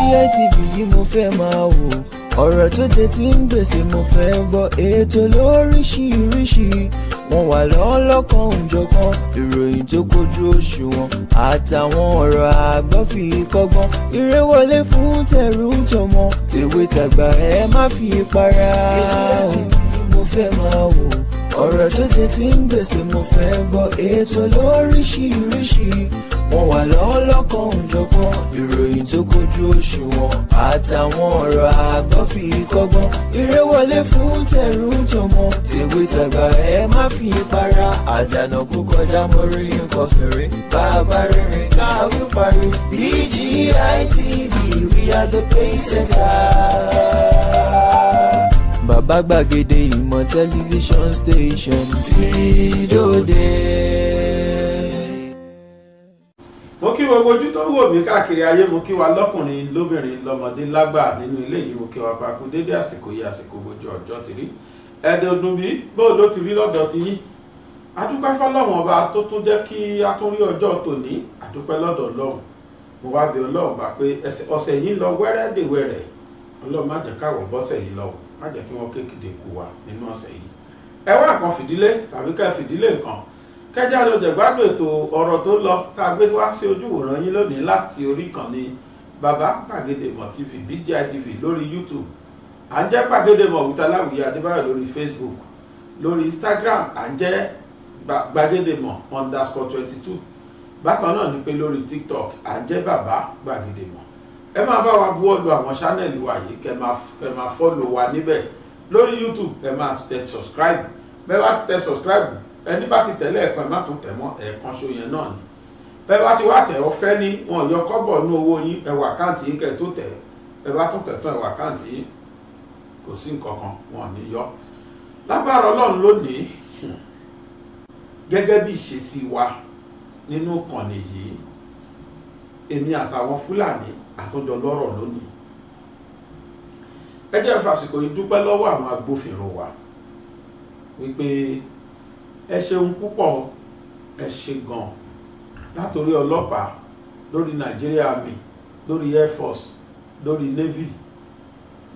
BGI TV yìí mo fẹ́ máa wò, ọ̀rọ̀ tó jẹ tí ń gbèsè mo fẹ́ gbọ́, ètò lóríṣiríṣi wọ́n wà lọ́lọ́kan òjọ̀kan, ìròyìn tó kojú òṣùwọ̀n àtàwọn ọ̀rọ̀ àgbọ́ fi kọ́gbọ́n, eré wọlé fún tẹ̀rù tọmọ tèwe tàgbà ẹ má fi para. BGI TV mo fẹ́ máa wò, ọ̀rọ̀ tó jẹ tí ń gbèsè mo fẹ́ gbọ́, ètò lóríṣiríṣi wọ́n wà lọ́lọ́kan òjọ̀kan, ìròyìn tó kojú òṣùwọ̀n àtàwọn ọ̀rọ̀ àgbọ́ fi kọ́gbọ́n, eré wọlé fún tẹ̀rù tọmọ tèwe tàgbà ẹ má fi para. Àdànà kú kọjá mórí nǹkan fèrè, bàbá rere káwí parí. BGI TV, we are the pace setter. Bàbá gbàgede ìmọ̀ tẹlifíṣọ̀n station tí dòde. Mo kí gbogbo ojú tó wò mí káàkiri ayé, mo kí wa lọ́kùnrin lóbìnrin lọ́mọdé lágbà nínú ilé yìí, mo kí wa pa kú dédé àsìkò yìí, àsìkò gbogbo ọjọ́ ti rí ẹ̀dẹ̀ ọdún bí bóò ló ti rí lọ́dọ̀ ti yín. Adúpẹ́ fọ́lọ́run ọba tó tún jẹ́ kí a tún rí ọjọ́ tòní, adúpẹ́ lọ́dọ̀ Ọlọ́run. Mo wá bẹ̀ Ọlọ́run bá pé ọ̀sẹ̀ yìí lọ wẹ́rẹ́ dè wẹ́rẹ́, Ọlọ́run má jẹ́ káwọ̀ bọ́sẹ̀ yìí lọ, má jẹ́ kí wọ́n kékeré kú wa nínú ọ̀sẹ̀ yìí. Ẹ wá nǹkan fìdílé tàbí ká fìdílé nǹkan kẹjá ló jẹ̀gbádùn ètò ọ̀rọ̀ tó lọ tá a gbé wá sí ojú ìwòran yín lónìí láti orí ìkànnì Bàbá Gbàgede Mọ̀ TV, BGI TV lórí YouTube, à ń jẹ́ Gbàgede Mọ̀ with Aláwìyé Adébáyọ̀ lórí Facebook, lórí Instagram à ń jẹ́ Gbàgede Mọ̀ _22, bákan náà ni pé lórí TikTok à ń jẹ́ Bàbá Gbàgede Mọ̀. Ẹ máa bá wa buwọ́lu àwọn ṣánẹ́ẹ̀lì wa yìí, kẹ máa fọ́lò wa níbẹ̀. Lórí YouTube ẹ máa tẹ subscribe, bẹ́ẹ̀ wá ti tẹ subscribe ẹni bá ti tẹ̀lé ẹ̀kan ẹ má tún tẹ̀ mọ́, ẹ̀ẹ̀kan ṣo yẹn náà ni. Bẹ́ẹ̀ bá ti wá tẹ̀ ọ̀fẹ́ ní wọn yọ kọ́bọ̀ ní owó yín, ẹwà àkáǹtì yín kẹ́ tó tẹ̀, ẹ bá tún tẹ̀ tán ẹwà àkáǹtì yín kò sí nǹkan kan wọn ní yọ. Lágbára Ọlọ́run lónìí, gẹ́gẹ́ bí ìṣesí wa nínú ìkànnì yìí, èmi àtàwọn Fúlàní àtúnjọ lọ́rọ̀ lónìí. Ẹ jẹ́ fàsìkò yìí dúpẹ́ lọ́wọ́ àwọn agbófinró wa wípé ẹ ṣeun púpọ̀, ẹ ṣe gan látòrí ọlọ́pàá, lórí Nigeria Army, lórí Air Force, lórí Navy,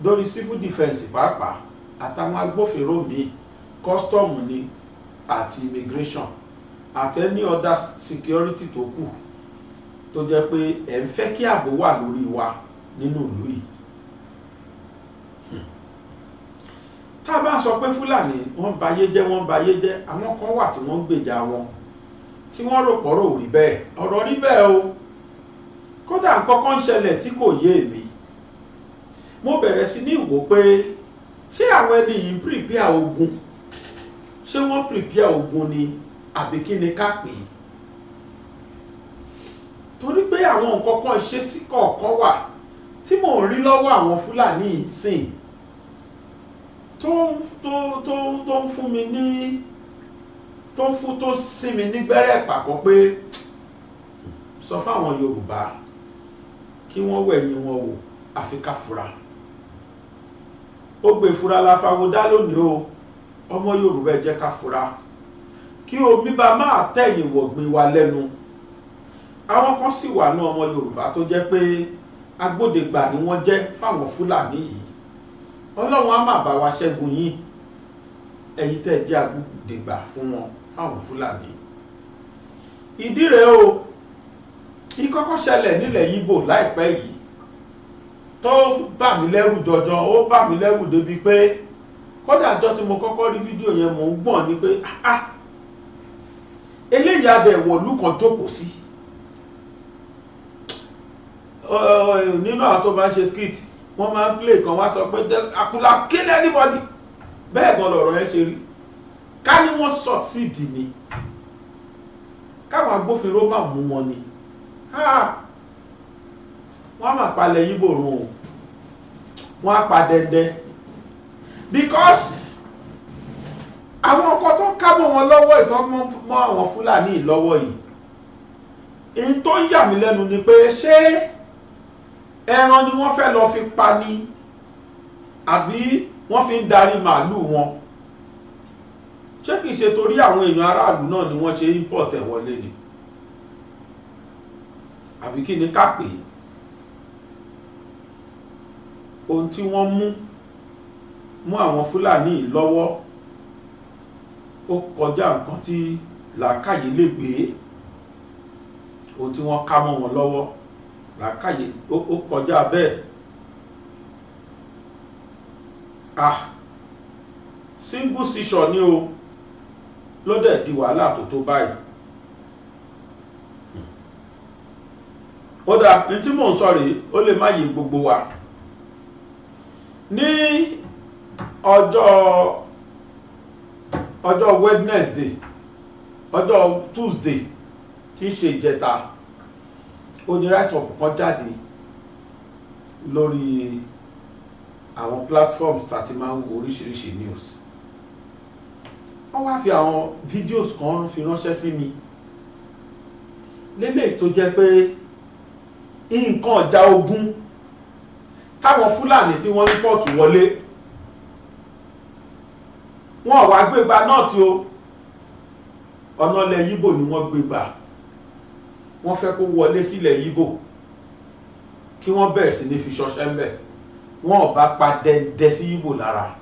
lórí Civil Defence pàápàá, àtàwọn agbófinró míì, custom ni àti immigration àti any other security tó kù tó jẹ́ pé ẹ ń fẹ́ kí ààbò wà lórí wa nínú ìlú yìí. Tá a bá ń sọ pé Fúlàní wọ́n bayé jẹ́, wọ́n bayé jẹ́, àwọn kan wà tí wọ́n ń gbèjà wọn tí wọ́n rò pọ̀rọ̀ rí bẹ́ẹ̀, ọ̀rọ̀ rí bẹ́ẹ̀ o. Kódà nǹkan kan ṣẹlẹ̀ tí kò yé mi, mo bẹ̀rẹ̀ sí ní wò pé ṣé àwọn ẹni yìí ń prepare ogun, ṣé wọ́n prepare ogun ni àbí kí ni ká pè é? Torí pé àwọn nǹkan kan ìṣesí kọ̀ọ̀kan wà tí mò ń rí lọ́wọ́ àwọn Fúlàní yìí sìn tó ń fún mi ní tó sí mi ní gbẹ́rẹ́ ìpàkọ́ pé sọ fáwọn Yorùbá kí wọ́n wẹ̀yìn wọn wò, àfi ká fura. Ó gbé fura láfáwo dá lónìí o, ọmọ Yorùbá ẹ jẹ́ ká fura kí omi bá máa tẹ̀yìn wọ̀gbìn wa lẹ́nu. Àwọn kan sì wà ní ọmọ Yorùbá tó jẹ́ pé agbódegbà ni wọ́n jẹ́ fáwọn Fúlàní yìí. Ọlọ́run á máa bá wa ṣẹ́gun yín, ẹ̀yin tẹ́ jẹ́ agbódegbà fún wọn fáwọn Fúlàní. Ìdí rèé o, ìkọ́kọ́ ṣẹlẹ̀ nílẹ̀ Yíbò láìpẹ́ yìí tó bà mí lẹ́rù jọjọ, ó bà mí lẹ́rù débi pé kódà ọjọ́ tí mo kọ́kọ́ rí fídíò yẹn mò ń gbọ̀n ni pé eléyìí adẹ̀wọ̀lú kan jókòó sí. Nínú àwọn tó máa ń ṣe skit wọ́n máa ń play kan wá sọ pé I could have killed anybody. Bẹ́ẹ̀ gan lọ̀rọ̀ yẹn ṣe rí. Ká ní wọ́n succeed ni, káwọn agbófinró máa mú wọn ni, wọ́n á máa palẹ̀ Yíbò run o, wọ́n á pa dẹ́ndẹ́, because àwọn ọkọ̀ tó kábọ̀ wọn lọ́wọ́ ìtọ́ mọ́ àwọn Fúlàní lọ́wọ́ yìí. Èyí tó ń yà mí lẹ́nu ni pé ṣé ẹran ni wọ́n fẹ́ lọ fi pa ni àbí wọ́n fi ń darí màálù wọn? Ṣé kìí ṣe torí àwọn èèyàn aráàlú náà ni wọ́n ṣe import ẹ̀ wọlé ni? Àbí kí ni ká pè é? ohun tí wọ́n mú àwọn Fúlàní lọ́wọ́ ó kọjá nǹkan tí làákàyè lè gbé. Ohun tí wọ́n ká mọ́ wọn lọ́wọ́ làákàyè ó kọjá bẹ́ẹ̀. Single seizure ni o ló dẹ̀ di wàhálà tó báyìí. Ó dà ní tí mò ń sọ rèé, ó lè má yé gbogbo wa. Ní ọjọ́ Wednesday, ọjọ́ Tuesday tí í ṣe ìjẹta, ó ní write-up kan jáde lórí àwọn platforms tàti máa ń wo oríṣiríṣi news. Wọ́n wá fi àwọn videos kan fi ránṣẹ́ sí mi lélẹ̀ tó jẹ́ pé nǹkan ọjà ogun táwọn Fúlàní tí wọ́n import wọlé, wọ́n wá gbégbá náà tí ó ọ̀nà ilẹ̀ Yíbò ni wọ́n gbégbá. Wọ́n fẹ́ kó wọlé sílẹ̀ Yíbò kí wọ́n bẹ̀rẹ̀ sí ní fi ṣọṣẹ́ ń bẹ̀. Wọ́n ò bá pa dẹ́ndẹ́ sí Yíbò lára.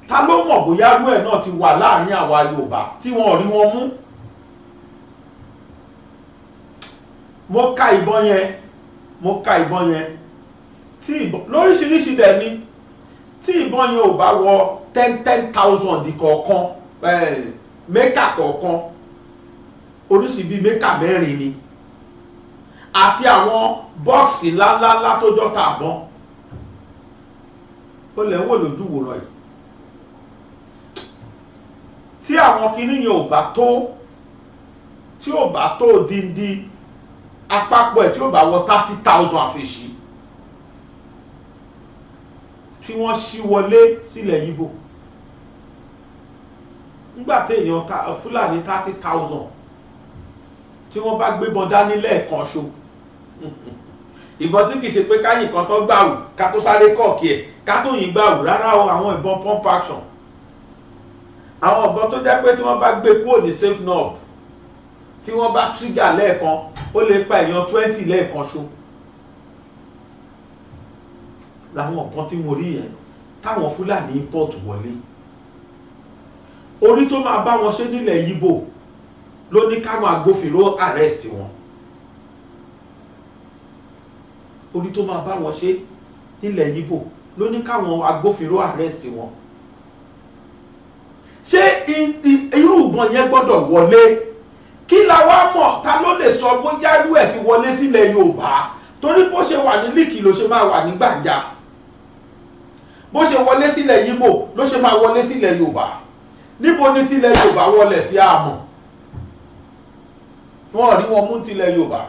Ta ló mọ̀ bóyá irú ẹ̀ náà ti wà láàrin àwa Yorùbá tí wọ́n rí wọn mú? Mo ka ìbọn yẹn tí ìbọn lóríṣiríṣi dẹ̀ ni, tí ìbọn yẹn ò bá wọ 10,000 kọ̀ọ̀kan, mẹ́kà kọ̀ọ̀kan, oríṣi bíi mẹ́kà 4 ni, àti àwọn bọ́ọ̀sì ńláńlá tó jọ́ta àbọ̀n. Ó lẹ̀ ń wò lójú wòrán yìí. Tí àwọn kinní yẹn ò bá tó díndín àpapọ̀ ẹ̀ tí ó bá wọ 30,000 àfẹ̀ṣí tí wọ́n ṣí wọlé sílẹ̀ Yíbò. Nígbà tí èèyàn Fúlàní 30,000 tí wọ́n bá gbébọn dání lẹ́ẹ̀kan ṣo, ìbọn tí kìí ṣe pé káyìn kan tó gbàrú ká tó sáré kọ̀ọ̀kì ẹ̀ ká tó yìn gbàrú rárá o, àwọn ìbọn pump action, àwọn ìbọn tó jẹ́ pé tí wọ́n bá gbé kúrò ní safe knob, tí wọ́n bá trigger lẹ́ẹ̀kan ó lè pa èèyàn 20 lẹ́ẹ̀kan ṣo. Láwọn nǹkan tí mo rí yẹn táwọn Fúlàní import wọlé. Orí tó máa bá wọn ṣe nílẹ̀ Yíbò ló ní káwọn agbófinró arrest wọn. Orí tó máa bá wọn ṣe nílẹ̀ Yíbò ló ní káwọn agbófinró arrest wọn. Ṣé irú ìbọn yẹn gbọ́dọ̀ wọlé? Kí la wá mọ̀, ta ló lè sọ bóyá irú ẹ̀ ti wọlé sílẹ̀ Yorùbá? Torí bó ṣe wà ní Líkì ló ṣe máa wà ní Gbàǹjà, bó ṣe wọlé sílẹ̀ Yíbò ló ṣe máa wọlé sílẹ̀ Yorùbá. Níbo ni tilẹ̀ Yorùbá wọlé sí àmọ́? Wọ́n rí wọn mú tilẹ̀ Yorùbá,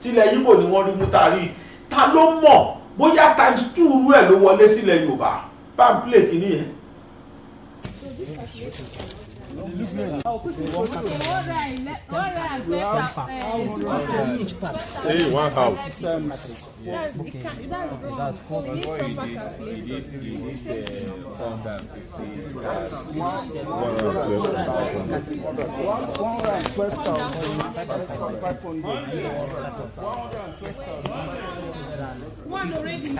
tilẹ̀ Yíbò ni wọ́n rí mú tàrí. Ta ló mọ̀ bóyá times 2 rú ẹ̀ ló wọlé sílẹ̀ Yorùbá? Pamphlet kìíní yẹn. Hey, one house. One already. You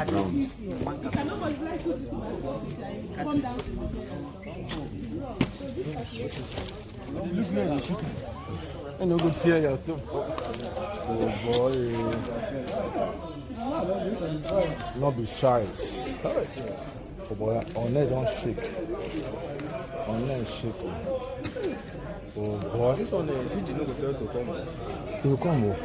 cannot multiply 2 come down to so this calculation. This guy is shooting. I no good fear you too. Oh boy. Not be shy. Oh boy, on leg don't shake. On leg shake. Oh boy. This one is he no go tell to come. He will come.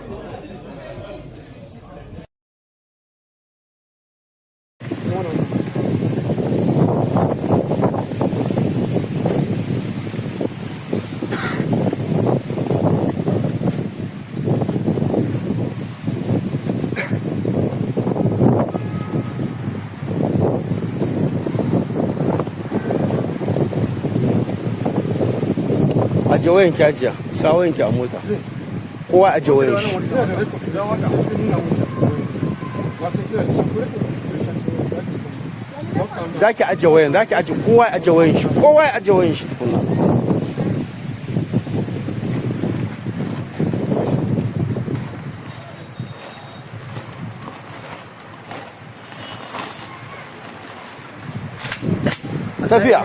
Aje wayan ki ajiya, sa wayan ki a mota. Kowa aje wayan shi. Zaki aje wayan, zaki aje kowa aje wayan shi, kowa aje wayan shi tukuna. tafiya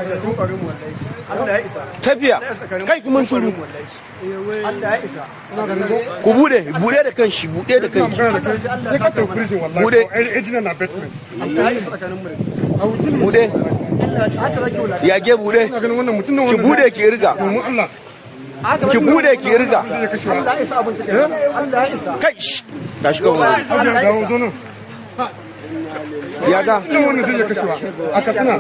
tafiya kai kuma shuru ku bude da kanshi bude da kanshi sai ka tafi prison wallahi bude ejina na Batman bude ya ge bude ki bude ki riga ki bude ki riga kai da shi kawai ya ga wannan zai kashewa a katsina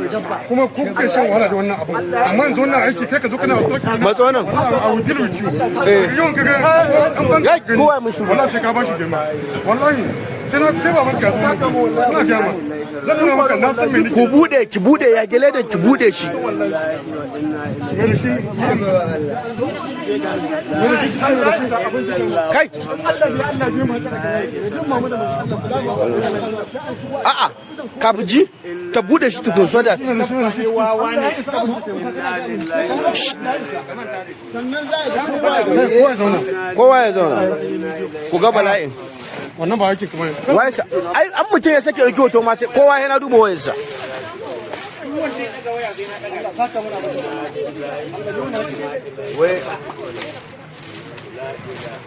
kuma ku kuke shan wahala da wannan abu amma yanzu wannan aiki kai ka zo kana matso nan a wutar wuci yawan kaga ya kowa mun shuru wallahi sai ka bashi girma wallahi sai ba maka na gama zan nuna maka na san me ku bude ki bude ya gele da ki bude shi kai a'a ka buji ka bude shi tukun so da kowa ya zauna ku ga bala'in wannan ba yake kuma wayarsa ai an mutum ya sake dauki hoto ma sai kowa yana duba wayarsa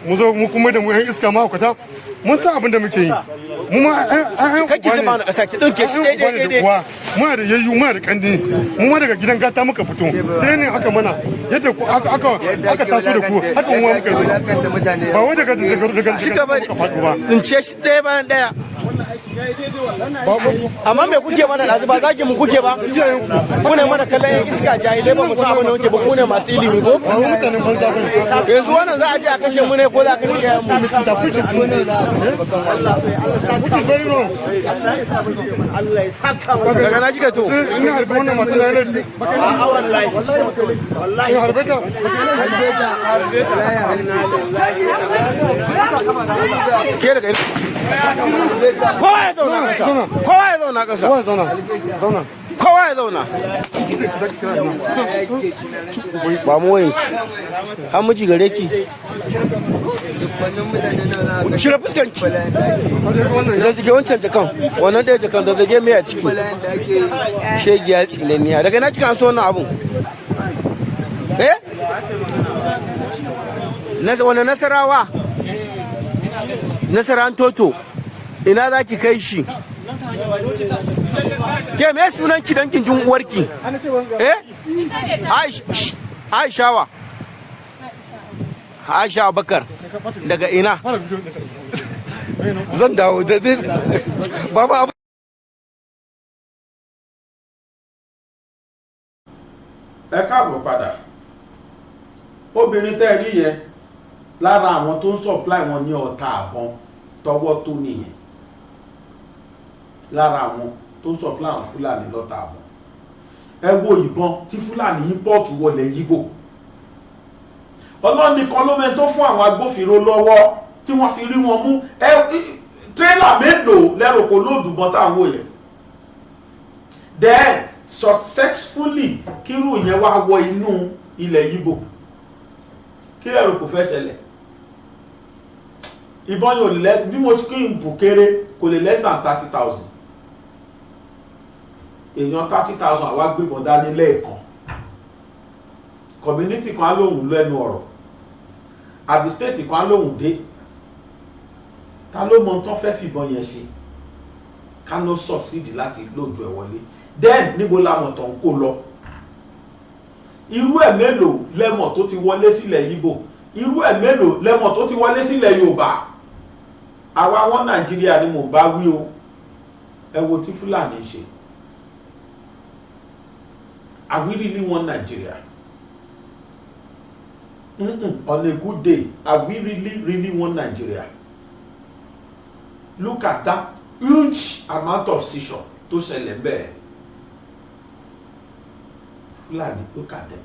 mu zo mu kuma da mu yan iska ma kwata mun san abin da muke yi mu ma kake saba na kasa ki dauke shi daidai muna da yayyu muna da kandi mu ma daga gidan gata muka fito sai ne aka mana yadda aka taso da ku haka mu muka zo ba wai daga ci gaba ba in ce shi ɗaya bayan ɗaya amma me kuke mana ɗazu ba zaki mu kuke ba ku ne mana kallon yan iska jahilai ba mu san abin da muke ba ku ne masu ilimi ko mutanen banza ba yanzu wannan za a je a kashe mu ne ko za a kashe yayan mu daga na kika to ina harbe wannan matan na laifi wallahi harbe ta ke daga kowa ya zauna kasa kowa ya zauna kasa kowa ya zauna ba mu wayin an miji gare ki shirya fuskanki zai zige wancan jakan wannan ɗaya jakan da zage mai a ciki shegiya tsilaniya daga na kika so wannan abun wani nasarawa nasaran toto ina za ki kai shi ke me sunan ki dan kin uwarki Aishawa Aisha Bakar daga ina zan dawo da baba ẹ káàbọ̀ padà obìnrin tẹ́ rí yẹn lára àwọn tó ń supply wọn ní ọta àbọn tọwọ́ tó nìyẹn lára àwọn tó ń supply àwọn Fúlàní lọ́ta àbọn ẹ wo ìbọn tí Fúlàní import wọlé yíbò ọlọ́nìkan ló mẹ́ni tó fún àwọn agbófinró lọ́wọ́ tí wọ́n fi rí wọn mú tírélà mélòó lẹ́rọ kò lóòdùbọn táwọn yẹn then successfully kírú yẹn wá wọ inú ilẹ̀ yíbò kí lẹ́rọ kò fẹ́ ṣẹlẹ̀ ìbọn yóò lẹ́ bí mo kí n bù kéré kò lè less than 30,000 èèyàn 30,000 àwa gbébọn dání lẹ́ẹ̀kan community kan á lóhùn lẹ́nu ọ̀rọ̀ àbí state kan á lóhùn dé ta ló mọ tán fẹ́ fìbọn yẹn ṣe ká ló succeed láti lójú ẹ̀ wọlé then níbo làwọn tó ń kó lọ irú ẹ̀ mélòó lẹ́mọ̀ tó ti wọlé sílẹ̀ Yíbò irú ẹ̀ mélòó lẹ́mọ̀ tó ti wọlé sílẹ̀ Yorùbá àwa wọn Nàìjíríà ni mò ń bá wí o ẹ wo tí Fúlàní ṣe have we really won Nigeria on a good day have we really won Nigeria look at that huge amount of seizure tó ṣẹlẹ̀ bẹ́ẹ̀ Fulani look at them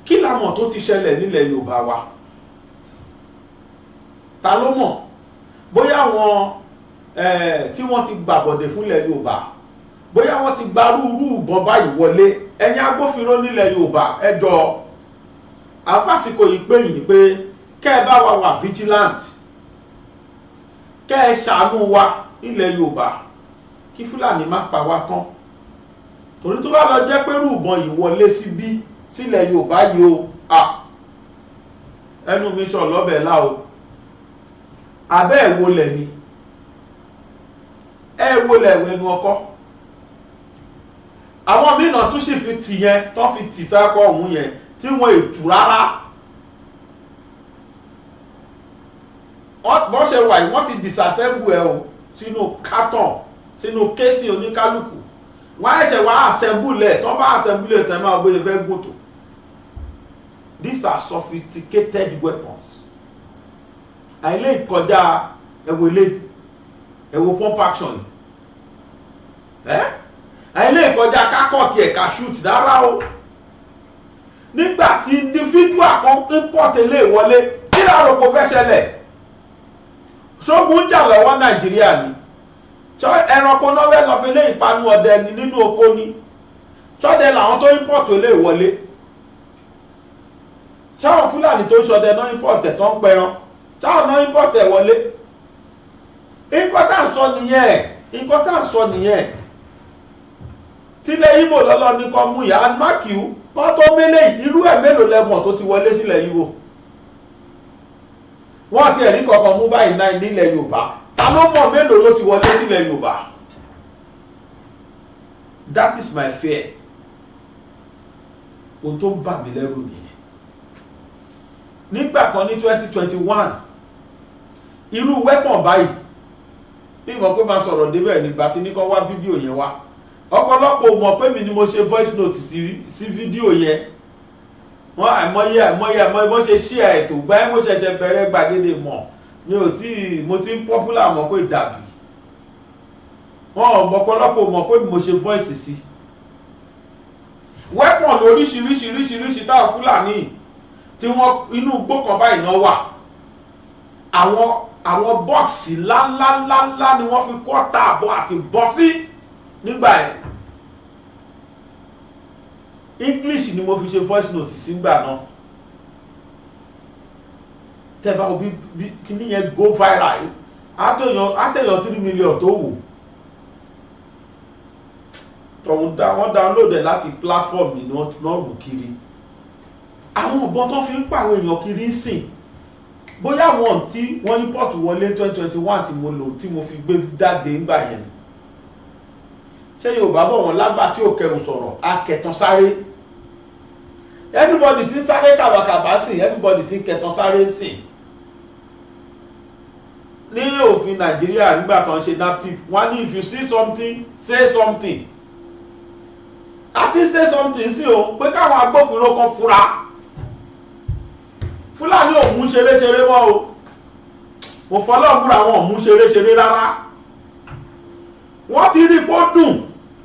kí la mọ̀ tó ti ṣẹlẹ̀ nílẹ̀ Yorùbá wa ta ló mọ̀ bóyá àwọn tí wọ́n ti gbàbọ̀dẹ̀ fúnlẹ̀ Yorùbá bóyá wọ́n ti gba rúurú ìbọn báyìí wọlé ẹ̀yin agbófinró nílẹ̀ Yorùbá ẹ jọ̀ọ́ àfàsìkò yìí pé yìí pé kẹ́ ẹ bá wa wà vigilant kẹ́ ẹ ṣàánú wa ilẹ̀ Yorùbá kí Fúlàní má pa wá tán torí tó bá lọ jẹ́ pé rúbọn yìí wọlé síbí sílẹ̀ Yorùbá yìí o ẹnu mi sọ lọ́bẹ̀ lá o abẹ́ ẹ̀ wọlẹ̀ ni ẹ̀ wọlẹ̀ ẹnu ọkọ́ àwọn mìíràn tún sì fi tì yẹn tó fi tì sápọ̀ ọ̀hún yẹn tí wọ́n ètù rárá bọ́ ṣe wà yìí wọ́n ti disassemble ẹ̀ o sínú carton sínú kéésì oníkálukú wọ́n ẹ̀ṣẹ̀ wá assemble ẹ̀ tó bá assemble ẹ̀ tẹ́ máa gbé fẹ́ gùn tó. These are sophisticated weapons. Àìlè ìkọjá ẹ̀wò pump action yìí àìlè ìkọjá kákọ̀ọ̀kì ẹ̀ka shoot rárá o nígbà tí individual kan import ilé ìwọlé kí láàrò kò fẹ́ ṣẹlẹ̀ ṣógun jà lọ́wọ́ Nàìjíríà ni ẹranko náà fẹ́ lọ fi lé ìpanu ọdẹ ni nínú oko ni ṣọ́dẹ làwọn tó import ilé ìwọlé ṣáwọn Fúlàní tó ń ṣọdẹ náà import ẹ̀ tó ń pẹran ṣáwọn náà import ẹ̀ wọlé nǹkan tá à ń sọ nìyẹn tílẹ̀ Ìgbò lọ́lọ́ ní kọ́ mú ìyá mákìú kọ́ tó mélé irú ẹ̀ mélòó lẹ́gbọ̀n tó ti wọlé sílẹ̀ Ìgbò wọ́n ti ẹ̀rí kọ̀ọ̀kan mú báyìí náà nílẹ̀ Yorùbá ta ló mọ̀ mélòó ló ti wọlé sílẹ̀ Yorùbá. That is my fear. Ohun tó ń bà mí lẹ́rù nìyẹn. Nígbà kan ní 2021 irú weapon báyìí bí mo pé máa sọ̀rọ̀ débẹ̀ nígbà tí ní kọ́ wá fídíò yẹn wá ọ̀pọ̀lọpọ̀ mọ̀ pé mi ni mo ṣe voice note sí fídíò yẹn wọ́n àìmọye bó ṣe ṣí ètò gbáyé mo ṣẹ̀ṣẹ̀ bẹ̀rẹ̀ gbàgede mọ̀ mo ti ń popular mọ̀ pé dàbí wọ́n ọ̀pọ̀lọpọ̀ mọ̀ pé mo ṣe voice sí weapon lóríṣiríṣiríṣiríṣi táwọn Fúlàní tí wọ́n inú igbó kan báyìí náà wà àwọn bọ́ọ̀sì ńláńláńlá ni wọ́n fi kọ́ tààbọ̀ àti bọ́ sí nígbà ẹ̀ English ni mo fi ṣe voice note sígbà náà tẹ́bà òbí kíní yẹn go viral àtẹ̀yàn 3 million tó wò wọ́n download ẹ̀ láti platform ní náà rù kiri àwọn ọ̀bọ̀n tó fi ń pàwọn èèyàn kiri ń sìn bóyá wọn tí wọ́n import wọlé 2021 tí mo lò tí mo fi gbé jáde ńgbà yẹn ṣé Yorùbá bọ̀ wọ́n lágbà tí ò kẹrù sọ̀rọ̀ akẹtàn sáré everybody ti ń sáré kàbàkàbà sìn everybody ti ń kẹtàn sáré sìn ní òfin Nàìjíríà nígbà tó ń ṣe naptip wọ́n ní if you see something say something àti say something sí o pé káwọn agbófinró kan fura Fúlàní ò mú ṣeré mọ́ o mo fọlọ́ọ̀mùra wọn ò mú ṣeré rárá wọ́n ti rí pó dùn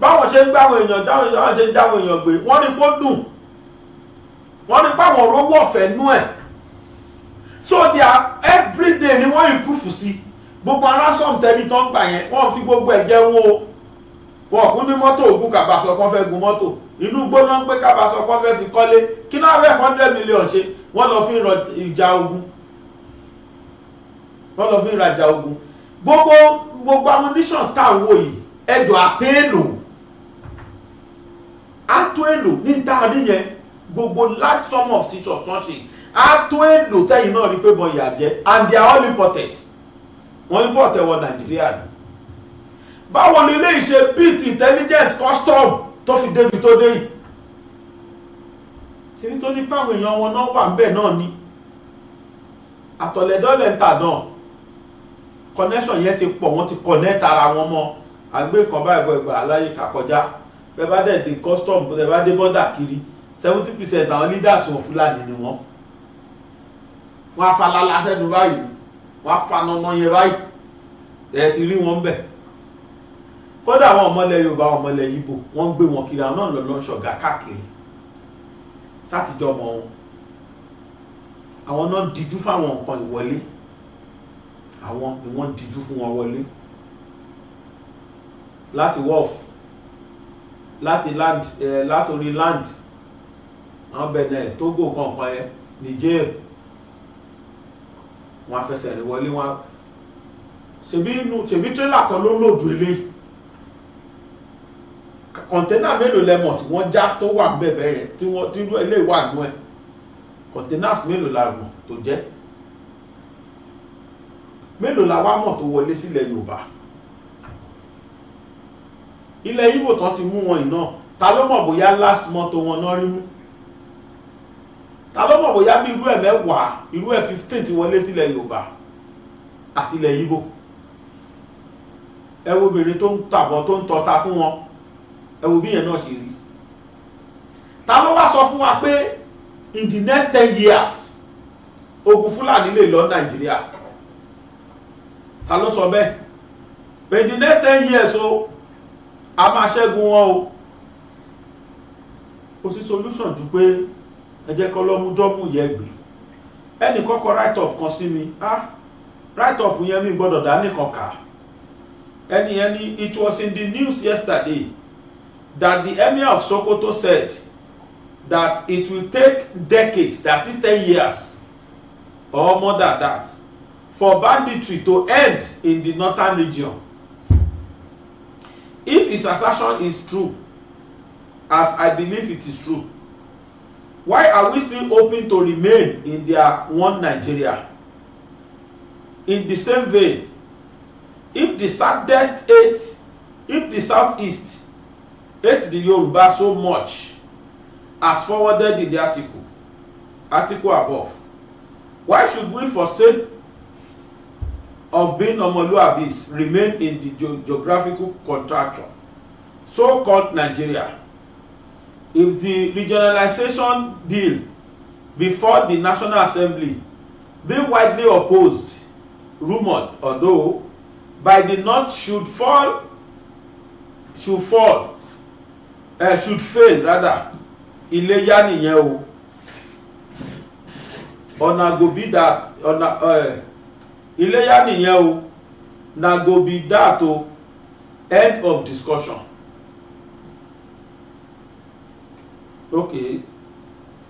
báwọn ṣe ń gbáwọn èèyàn dáwọn ṣe ń jáwọn èèyàn gbé wọ́n rí pó dùn wọ́n rí páwọn rówó ọ̀fẹ́ nú ẹ̀ so everyday ni wọ́n improve sí gbogbo ransom tẹ́lí tó ń gbà yẹn wọ́n fi gbogbo ẹ̀ jẹun o wọ́n kún ní mọ́tò ògùn kàbàsọ̀ kan fẹ́ gun mọ́tò inú gbóná ń pé kàbàsọ̀ kan fẹ́ fi kọ́lé kí náà fẹ́ 100 million ṣe wọ́n lọ fi ń ìjà ogun gbogbo ammunitions tá à ń wò yìí ẹjọ́ àtẹ́lò ní táàrí yẹn gbogbo large sum of seizures tán ṣe àtẹ́lò tẹ́yìn náà rí pé bọ́n ìyà jẹ́ and they are all imported wọ́n import ẹ̀wọ̀ Nàìjíríà ni báwo ni ilé ìṣe beat intelligence custom tó fi débi tó dé yìí kí ní tó ní páwọn èèyàn wọn náà wà ń bẹ̀ náà ni àtọ̀lẹ̀dọ́lẹ̀ta náà connection yẹn ti pọ̀ wọ́n ti connect ara wọn mọ́ àgbé kan báyìí bọ̀ ìgbà aláyè kàkọjá bẹ́ẹ̀ bá dẹ̀ dé custom bẹ́ẹ̀ bá dé border kiri 70% àwọn leaders wọn Fúlàní ni wọ́n afalala sẹ́nu báyìí wọ́n afanana yẹn báyìí ẹ̀ ti rí wọn bẹ̀ kódà àwọn ọmọlẹ̀ Yorùbá ọmọlẹ̀ Ìgbò wọ́n ń gbé wọn kiri àwọn náà lọ́lọ́ ṣọ̀gá káàkiri sátijọ́ ọmọ wọn àwọn náà díjú fáwọn nǹkan ìwọlé àwọn ni wọ́n díjú fún wọn wọlé láti wharf láti land látorí land àwọn Benin Togo kankan ẹ Niger wọn afẹsẹ̀ rìn wọlé wọn ṣebí trailer kan ló lòdù eléyìí kọ̀ǹténà mélòó lẹ́mọ̀ tí wọ́n já tó wà bẹ̀bẹ̀ yẹn tí eléyìí wà nú ẹ̀ kọ̀ǹténàs mélòó la mọ̀ tó jẹ́ mélòó la wá mọ̀ tó wọlé sílẹ̀ Yorùbá ilẹ̀ Ìgbò tán ti mú wọn iná ta ló mọ̀ bóyá last mọ́tò wọn náà rí mú ta ló mọ̀ bóyá bí irú ẹ̀ 10 irú ẹ̀ 15 ti wọlé sílẹ̀ Yorùbá àti ilẹ̀ Ìgbò ẹ wo obìnrin tó ń tàbọ̀ tó ń tọ́ta fún wọn ẹ wo bí yẹn náà ṣe rí ta ló wá sọ fún wa pé in the next 10 years ogun Fúlàní lè lọ Nàìjíríà ta ló sọ bẹ́ẹ̀ pé in the next 10 years o a máa ṣẹ́gun wọn o kò sí solution ju pé ẹ jẹ́ kọ́ lọ́mú jọ́mù yẹ gbé ẹnì kọ́kọ́ write up kan sí mi write up yẹn mi gbọ́dọ̀ dá nìkan kà ẹni it was in the news yesterday that the Emir of Sokoto said that it will take decades, that is 10 years or more than that, for banditry to end in the northern region. If his assertion is true, as I believe it is true, why are we still hoping to remain in their one Nigeria? In the same vein, if the Southeast hate the Yoruba so much as forwarded in the article above, why should we, for sake of being Omoluabis, remain in the geographical contraction so-called Nigeria? If the regionalization bill before the National Assembly being widely opposed, rumored, although by the North should fail rather, Iléyá nìyẹn o, ọ̀nà go be that, Iléyá nìyẹn o, na go be that o, end of discussion. Okay,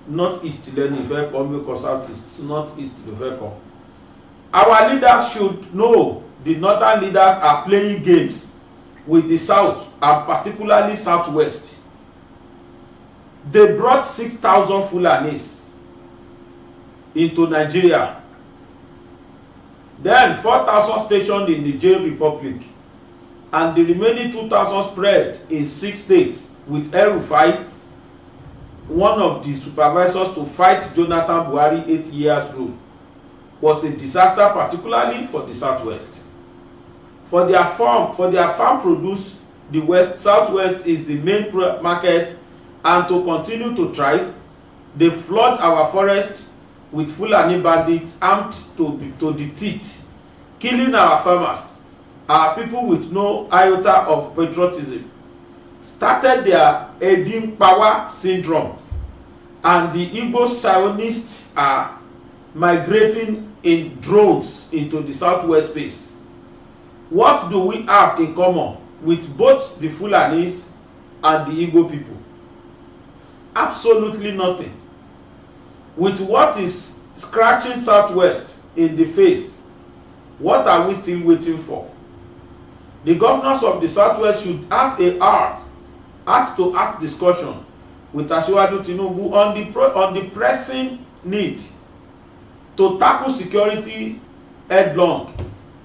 northeast lẹ́nu ìfẹ́ kọ́ because southeast, northeast ló fẹ́ kọ́. Our leaders should know the northern leaders are playing games with the south and particularly southwest. They brought 6,000 Fulanis into Nigeria. Then 4,000 stationed in the Niger Republic, and the remaining 2,000 spread in 6 states, with El-Rufai, one of the supervisors to fight Jonathan Buhari 8 years rule, was a disaster, particularly for the southwest. For their farm produce, the southwest is the main market, and to continue to thrive, they flood our forests with Fulani bandits armed to the teeth, killing our farmers. Our people with no iota of patriotism started their Edin power syndrome, and the Igbo Zionists are migrating in drones into the southwest space. What do we have in common with both the Fulanis and the Igbo people? Absolutely nothing. With what is scratching southwest in the face, what are we still waiting for? The governors of the southwest should have a heart-to-heart discussion with Asiwaju Tinubu on the pressing need to tackle security headlong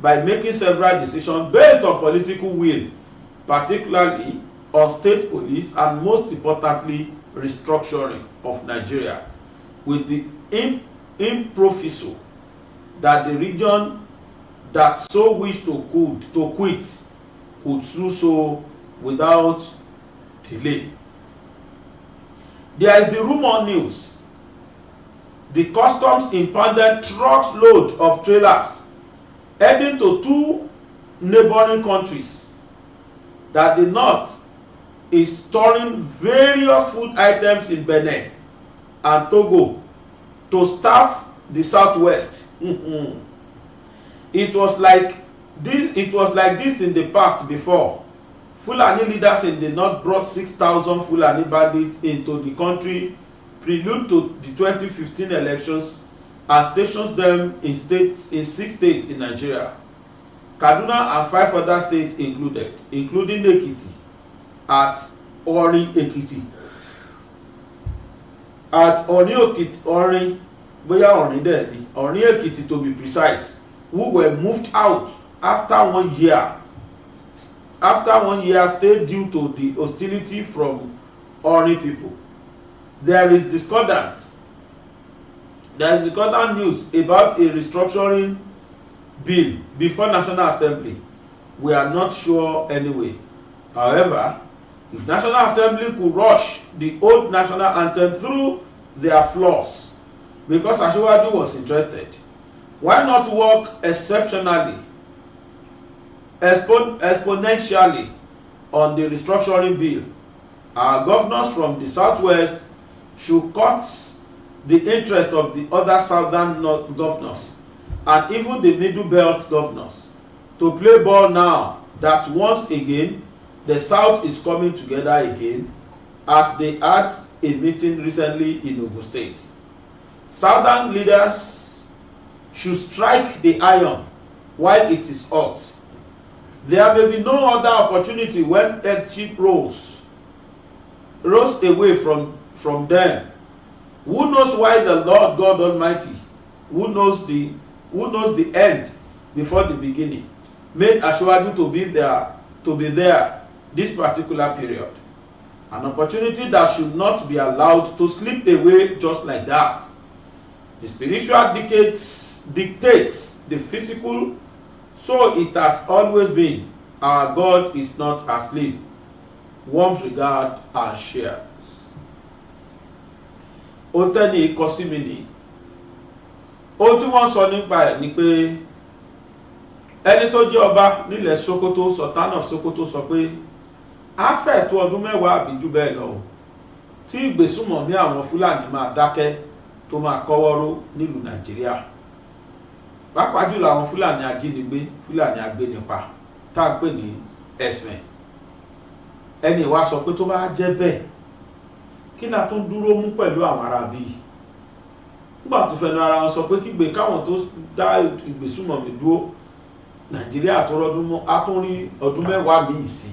by making several decisions based on political will, particularly on state police and, most importantly, restructuring of Nigeria, with the improviso that the region that so wish to quit could do so without delay. There is the rumor news. The customs impounded trucks load of trailers heading to 2 neighboring countries, that the North is storing various food items in Benin and Togo to staff the southwest. It was like this in the past before. Fulani leaders in the north brought 6,000 Fulani bandits into the country prelude to the 2015 elections and stationed them in 6 states in Nigeria. Kaduna and 5 other states included, including Ekiti at Orin Ekiti. At Orin Ekiti, Orin Ekiti to be precise, who were moved out after 1 year. After 1 year stay due to the hostility from Orin people. There is discordant news about a restructuring bill before National Assembly. We are not sure anyway. However, if National Assembly could rush the old national anthem through their flaws, because Asiwaju was interested, why not work exceptionally, exponentially on the restructuring bill? Our governors from the southwest should cut the interest of the other southern governors and even the middle belt governors to play ball now that once again the south is coming together again, as they had a meeting recently in Ogun State. Southern leaders should strike the iron while it is hot. There may be no other opportunity when headship rolls away from them. Who knows why the Lord God Almighty, who knows the end before the beginning, made Asiwaju to be there this particular period. An opportunity that should not be allowed to slip away just like that. The spiritual dictates the physical, so it has always been. Our God is not asleep. Warm regard and shares. Ó tẹ́ni ikọ́ sí mi ní. Ohun tí wọ́n sọ nípa ẹ̀ ni pé ẹni tó jẹ́ ọba nílẹ̀ Sokoto, Sultan of Sokoto, sọ pé a fẹ́ tó ọdún 10 àbí jù bẹ́ẹ̀ lọ tí ìgbésùmọ̀mí àwọn Fúlàní máa dákẹ́ tó máa kọ́wọ́rọ́ nílùú Nàìjíríà. Pàápàá jùlọ àwọn Fúlàní ajínigbé, Fúlàní agbénipa tá a pè ní herdsmen. Ẹni wá sọ pé tó bá jẹ́ bẹ́ẹ̀ kí la tún dúró mú pẹ̀lú àwọn ará bíi. Nígbà tó fẹnu ara wọn sọ pé kígbe káwọn tó dá ìgbésùmọ̀mí dúró, Nàìjíríà tó rọdún mọ́ á tún rí ọdún 10 míì sí.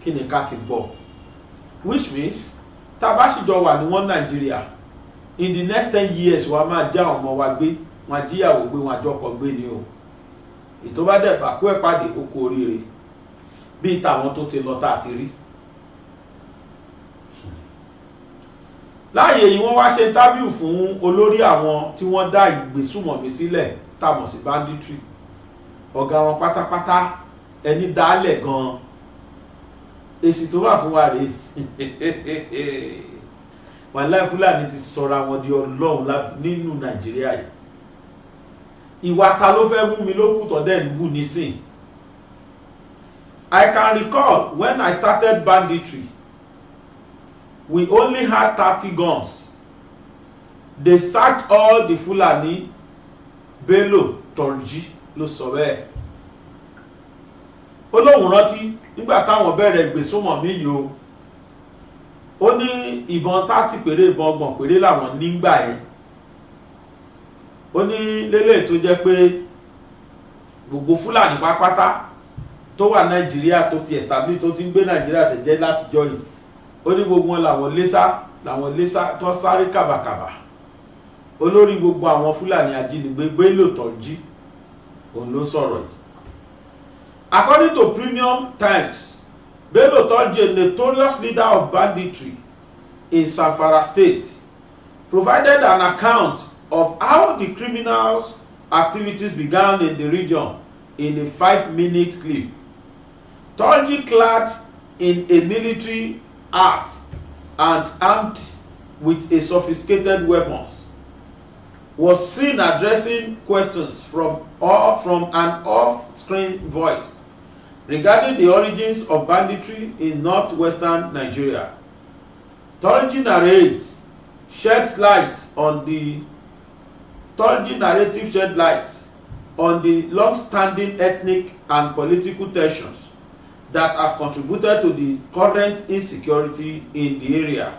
Kí ni ká ti gbọ́? Which means tá a bá sì jọ wà ní wọn Nàìjíríà, in the next 10 years wa máa já ọmọ wa gbé, wọn jíyàwó gbé, wọn àjọkọ gbé ni o. Ètò bá dẹ̀ bá kó ẹ̀ pàdé oko oríire bí tàwọn tó ti lọ tá a ti rí. Láàyè yìí wọ́n wá ṣe interview fún olórí àwọn tí wọ́n dá ìgbésùmọ̀mí sílẹ̀ tá a mọ̀ sí banditry. Ọ̀gá wọn pátápátá ẹni dálẹ̀ gan-an. Èsì tó wà fún wa rèé. Wàláhì Fúlàní ti sọra wọn di Ọlọ́run nínú Nàìjíríà yìí. Ìwà ta ló fẹ́ mú mi lókùtọ̀ dẹ̀ ń bù nísìn. I can recall when I started banditry, we only had 30 guns. They sacked all the Fulani. Bello Torji ló sọ bẹ́ẹ̀. Ó lóun rántí nígbà táwọn bẹ̀rẹ̀ ìgbésùmọ̀mí yìí o. Ó ní ìbọn 30 péré, ìbọn 30 péré làwọn nígbà yẹn. Ó ní lélẹ̀ tó jẹ́ pé gbogbo Fúlàní pápátá tó wà Nàìjíríà tó ti establish tó ti ń gbé Nàìjíríà tẹ̀jẹ́ látijọ́ yìí. Ó ní gbogbo wọn làwọn lésà tó sáré kàbàkàbà. Olórí gbogbo àwọn Fúlàní ajínigbé Bello Torji òun ló sọ̀rọ̀ yìí. According to Premium Times, Bello Torji, a notorious leader of banditry in Zamfara State, provided an account of how the criminals' activities began in the region in a 5-minute clip. Torji, clad in a military hat and armed with a sophisticated weapons, was seen addressing questions from an off-screen voice regarding the origins of banditry in northwestern Nigeria. Torji narrative shed light on the long-standing ethnic and political tensions that have contributed to the current insecurity in the area.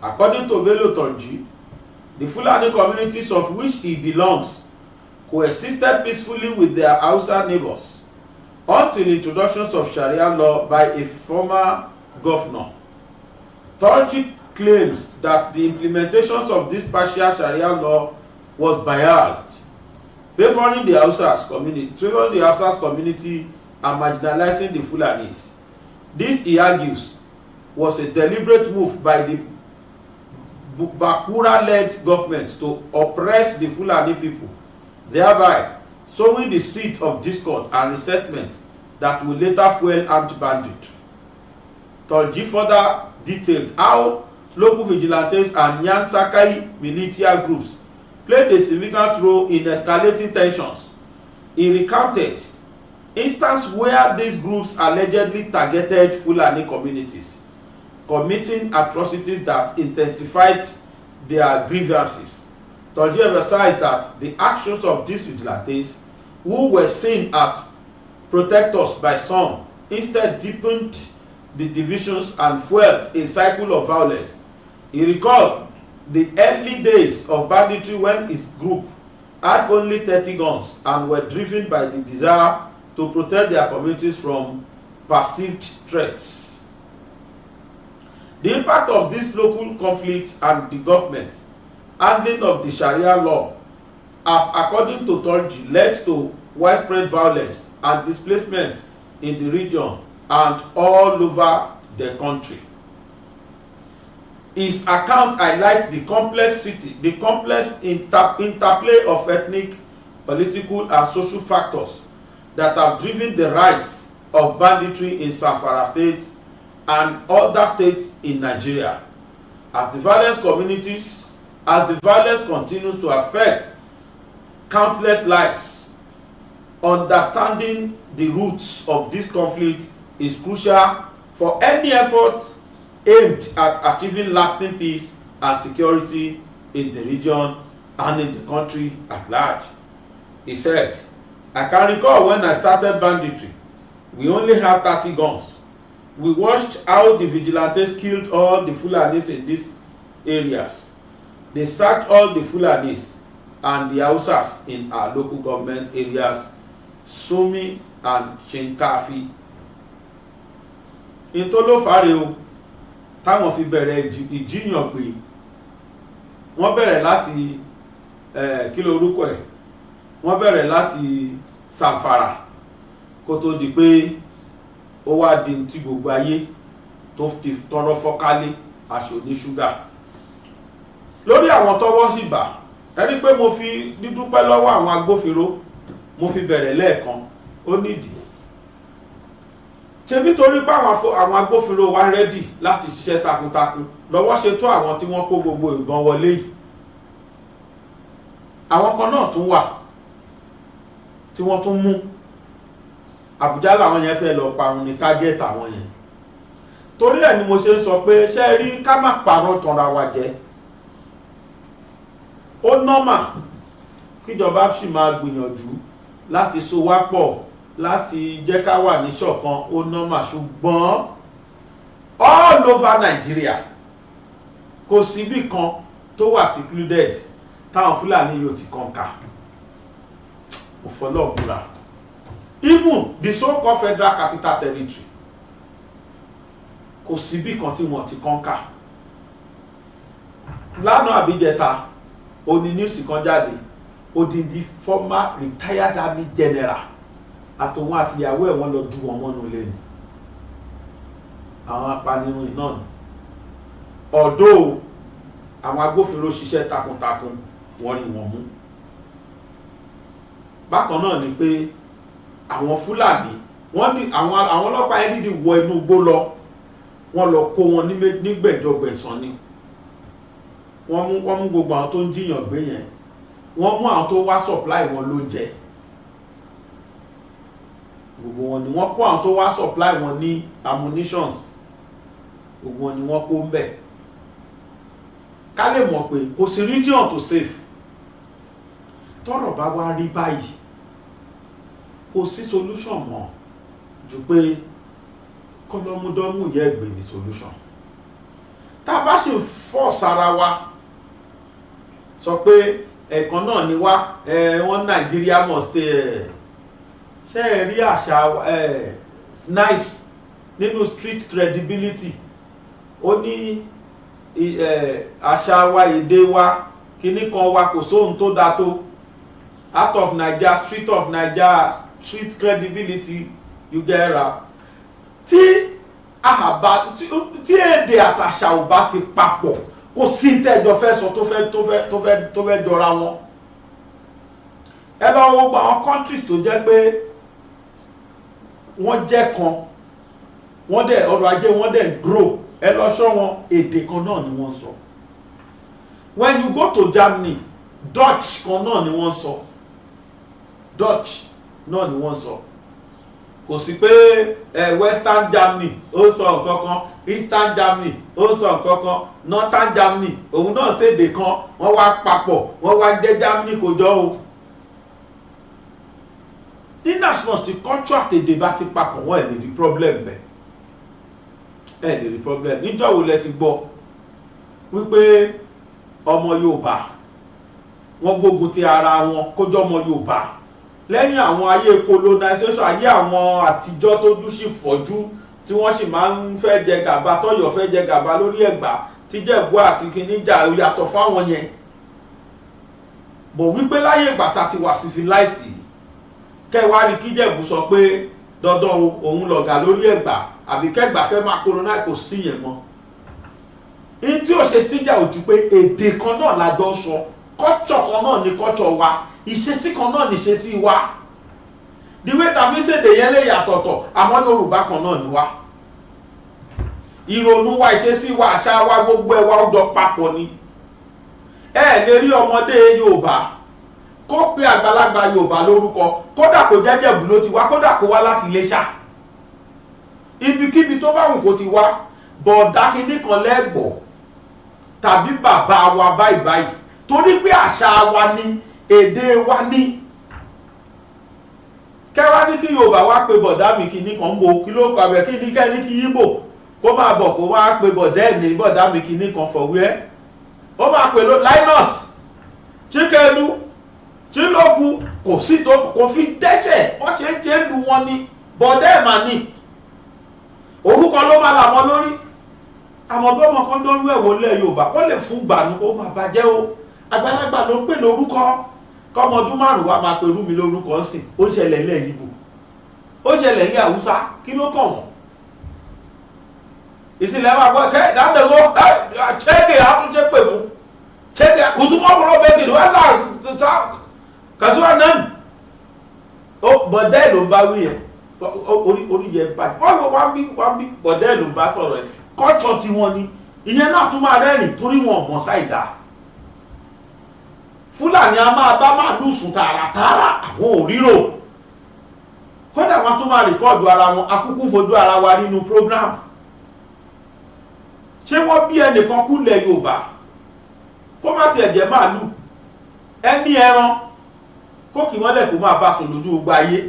According to Bello Torji, the Fulani communities of which he belongs coexisted peacefully with their Hausa neighbors until introductions of Sharia law by a former governor. Turji claims that the implementations of this partial Sharia law was biased, favoring the Hausas community and marginalizing the Fulanis. This, he argues, was a deliberate move by the Bakura-led government to oppress the Fulani people, thereby sowing the seed of discord and resentment that will later fuel armed banditry. Turji further detailed how local vigilantes and Nyan Sakai militia groups played a significant role in escalating tensions. He recounted instances where these groups allegedly targeted Fulani communities, committing atrocities that intensified their grievances. Turji emphasized that the actions of these vigilantes, who were seen as protectors by some, instead deepened the divisions and fueled a cycle of violence. He recalled the early days of banditry when his group had only 30 guns and were driven by the desire to protect their communities from perceived threats. The impact of this local conflict and the government handling of the Sharia law have, according to Turji, led to widespread violence and displacement in the region and all over the country. His account highlights the complex interplay of ethnic, political, and social factors that have driven the rise of banditry in Zamfara State and other states in Nigeria. As the violence continues to affect countless lives, understanding the roots of this conflict is crucial for any effort aimed at achieving lasting peace and security in the region and in the country at large. He said, "I can recall when I started banditry, we only had 30 guns. We watched how the vigilantes killed all the Fulanis in these areas. They sacked all the Fulanis and the Hausas in our local government areas, Sumi and Shinkafi." Ìtòlófàárẹ̀ o táwọn fi bẹ̀rẹ̀ ìjíyàn pé wọ́n bẹ̀rẹ̀ láti kí lorúkọ ẹ̀ wọ́n bẹ̀rẹ̀ láti Zamfara kó tó di pé ó wá di tí gbogbo ayé tó fi tọrọ fọ́kálé aṣọ ní ṣúgà. Lórí àwọn tọ́wọ́ sì bà, ẹni pé mo fi dídúpẹ́ lọ́wọ́ àwọn agbófinró mo fi bẹ̀rẹ̀ lẹ́ẹ̀kan, ó nídìí. Ṣé nítorí pé àwọn agbófinró wa rẹ́dì láti ṣiṣẹ́ takuntakun lọ́wọ́ ṣe tó àwọn tí wọ́n kó gbogbo ìbọn wọlé yìí. Àwọn kan náà tún wà tí wọ́n tún mú. Àbújá làwọn yẹn fẹ́ lọ parun ní target àwọn yẹn. Torí ẹ̀ ni mo ṣe ń sọ pé ṣé rí ká má parọ́ tanra wa jẹ. Ó nọ́mà kíjọba sì máa gbìyànjú láti so wá pọ̀ láti jẹ́ ká wà ní ṣọ̀kan, ó nọ́mà, ṣùgbọ́n all over Nigeria kò síbì kan tó wà secluded táwọn Fúlàní yóò ti kọ́ńkà. Òfọlọ́ọ̀bùra. Even the so-called Federal Capital Territory kò síbì kan tí wọ́n ti kọ́ńkà. Lánàá àbíjẹta oní news kan jáde, odindi former retired army general àtòwọn àtìyàwó ẹ̀ wọ́n lọ du wọn mọ́nú ilé ni. Àwọn apanirun iná ni. Ọ̀dọ́ àwọn agbófinró ṣiṣẹ́ takuntakun wọ́n rí wọn mú. Bákan náà ni pé àwọn Fúlàní wọ́n di àwọn ọlọ́pàá yẹn dídì wọ inú igbó lọ, wọ́n lọ kó wọn nígbẹ̀jọgbẹ̀sán ni. Wọ́n mú gbogbo àwọn tó ń jiyàn gbé yẹn, wọ́n mú àwọn tó wá supply wọn lóúnjẹ. Gbogbo wọn ni wọ́n kó àwọn tó wá supply wọn ní ammunitions, gbogbo wọn ni wọ́n kó ń bẹ̀. Ká lè mọ̀ pé kò sí region tó safe. Tọ́rọ̀ bá wá rí báyìí kò sí solution mọ́ ju pé kọ́lọ́múdọ́mù yẹ gbé ní solution. Tá a bá sì force ara wa sọ pé ẹ̀kan náà ni wá wọ́n Nàìjíríà must ṣe é rí àṣà nice nínú street credibility ó ní àṣà wa èdè wa kíní kan wa kò sóhun tó dáa tó out of Naija street of Naija street credibility you get ra tí èdè àtàṣà ò bá ti papọ̀ kò sí tẹ́jọ fẹ́ sọ tó fẹ́ jọra wọn. ẹ lọ wo gba àwọn countries tó jẹ́ pé wọ́n jẹ́ kan wọ́n dẹ̀ ọrọ̀ ajé wọ́n dẹ̀ grow ẹ lọ sọ wọn èdè kan náà ni wọ́n sọ. when you go to Germany Dutch kan náà ni wọ́n sọ Dutch náà ni wọ́n sọ kò sí pé Western Germany ó sọ nǹkan kan Eastern Germany ó sọ nǹkan kan Northern Germany òun náà ṣèdè kan wọ́n wá papọ̀ wọ́n wá jẹ́ Germany kò jọ o. tí national ti contract èdè bá ti papọ̀ wọ́n ẹ̀ lè rí problem bẹ́ẹ̀ ẹ̀ lè rí problem níjọ́ wo lẹ ti gbọ́ wípé ọmọ Yorùbá wọ́n gbógun ti ara wọn kójọ́ ọmọ Yorùbá lẹ́yìn àwọn ayé colonization ayé àwọn àtijọ́ tó dúsí fọ́jú tí wọ́n sì máa ń fẹ́ jẹ gàba tọ́yọ̀ fẹ́ jẹ gàba lórí Ẹ̀gbá tíjẹ̀bú àti kìíníjà yàtọ̀ fáwọn yẹn bọ̀ wípé láyé ìgbà tá ti wà civilized yìí kẹwàá ní kíjẹ̀bú sọ pé dandan òun lọ̀gá lórí Ẹ̀gbá àbí kẹ́gbà fẹ́ máa colonize kò sí yẹn mọ́. ní tí ó ṣe síjà ojú pé èdè kan náà lájọ sọ culture kan náà ni culture wa ìṣesí kan náà ni ìṣesí wa the way ta fi ṣèdè yẹn lè yàtọ̀tọ̀ àmọ́ Yorùbá kan náà ni wa ìrònú wa ìṣesí wa àṣà wa gbogbo ẹ̀ wa ó jọ papọ̀ ni. ẹ lè rí ọmọdé Yorùbá kó pe àgbàlagbà Yorùbá lórúkọ kódà kó jẹ́jẹ̀bú ló ti wá kódà kó wá láti Iléṣà ibikíbi tó bá wù kó ti wá bọ̀ọ̀dá kínní kan lẹ́gbọ̀ọ́ tàbí bàbá wa báyìí báyìí torí pé àṣà wa ni èdè wa ní. kẹwàá ní kí Yorùbá wá pe bọ̀dá mi kínní kan bo kí ló kọ abẹ kí ní kẹ́ni kí Yíbò kó máa bọ̀ kó wá pe bọ̀dá ẹ̀ ní bọ̀dá mi kínní kan fọ̀wé ó máa pè ló Linus Chikelu Chilogu kò sí tó kò fi dẹ́sẹ̀ wọ́n ṣe ń ṣe lu wọn ni bọ̀dá ẹ̀ mà ní orúkọ ló máa làwọn lórí àmọ́ bí ọmọ kan dọ́rú ẹ̀wọ̀ lẹ̀ Yorùbá ó lè fún gbànú kó máa bàjẹ́ o àgbàlagbà ló ń pè lórúkọ kọ́mọdún márùn-ún wa máa pèrú mi lórúkọ sí ó ṣẹlẹ̀ ilẹ̀ Ìgbò ó ṣẹlẹ̀ ilẹ̀ Haúsá kí ló kàn wọ́n. ìsìlẹ̀ máa gbọ́ kẹ́ ìdádẹ́gbọ́ ṣẹ́gẹ̀ àtúnṣe pè fún ṣẹ́gẹ̀ kùtùmọ́kùnrin bẹ́ẹ̀ ló wà láà kàṣíwá náà ó bọ̀dá ẹ̀ ló ń bá wí yẹn orí yẹn báyìí wọ́n bí bọ̀dá ẹ̀ ló ń bá sọ̀rọ̀ yẹn kọ́ọ̀tù tí wọ́n ní ìyẹn náà tún máa rẹ́rìn torí wọn mọ̀ ṣáìdá. Fúlàní a máa bá màálù sùn tààràtààrà àwọn òrírò kódà wọn tún máa rìkọ́ọ̀dù ara wọn akúkú fojú ara wa nínú program. ṣé wọ́n bí ẹnìkan kú lẹ̀ Yorùbá kó má tiẹ̀ jẹ́ màálù ẹni ẹran kó kì mọ́lẹ̀ kó máa bá sùn lójú gbogbo ayé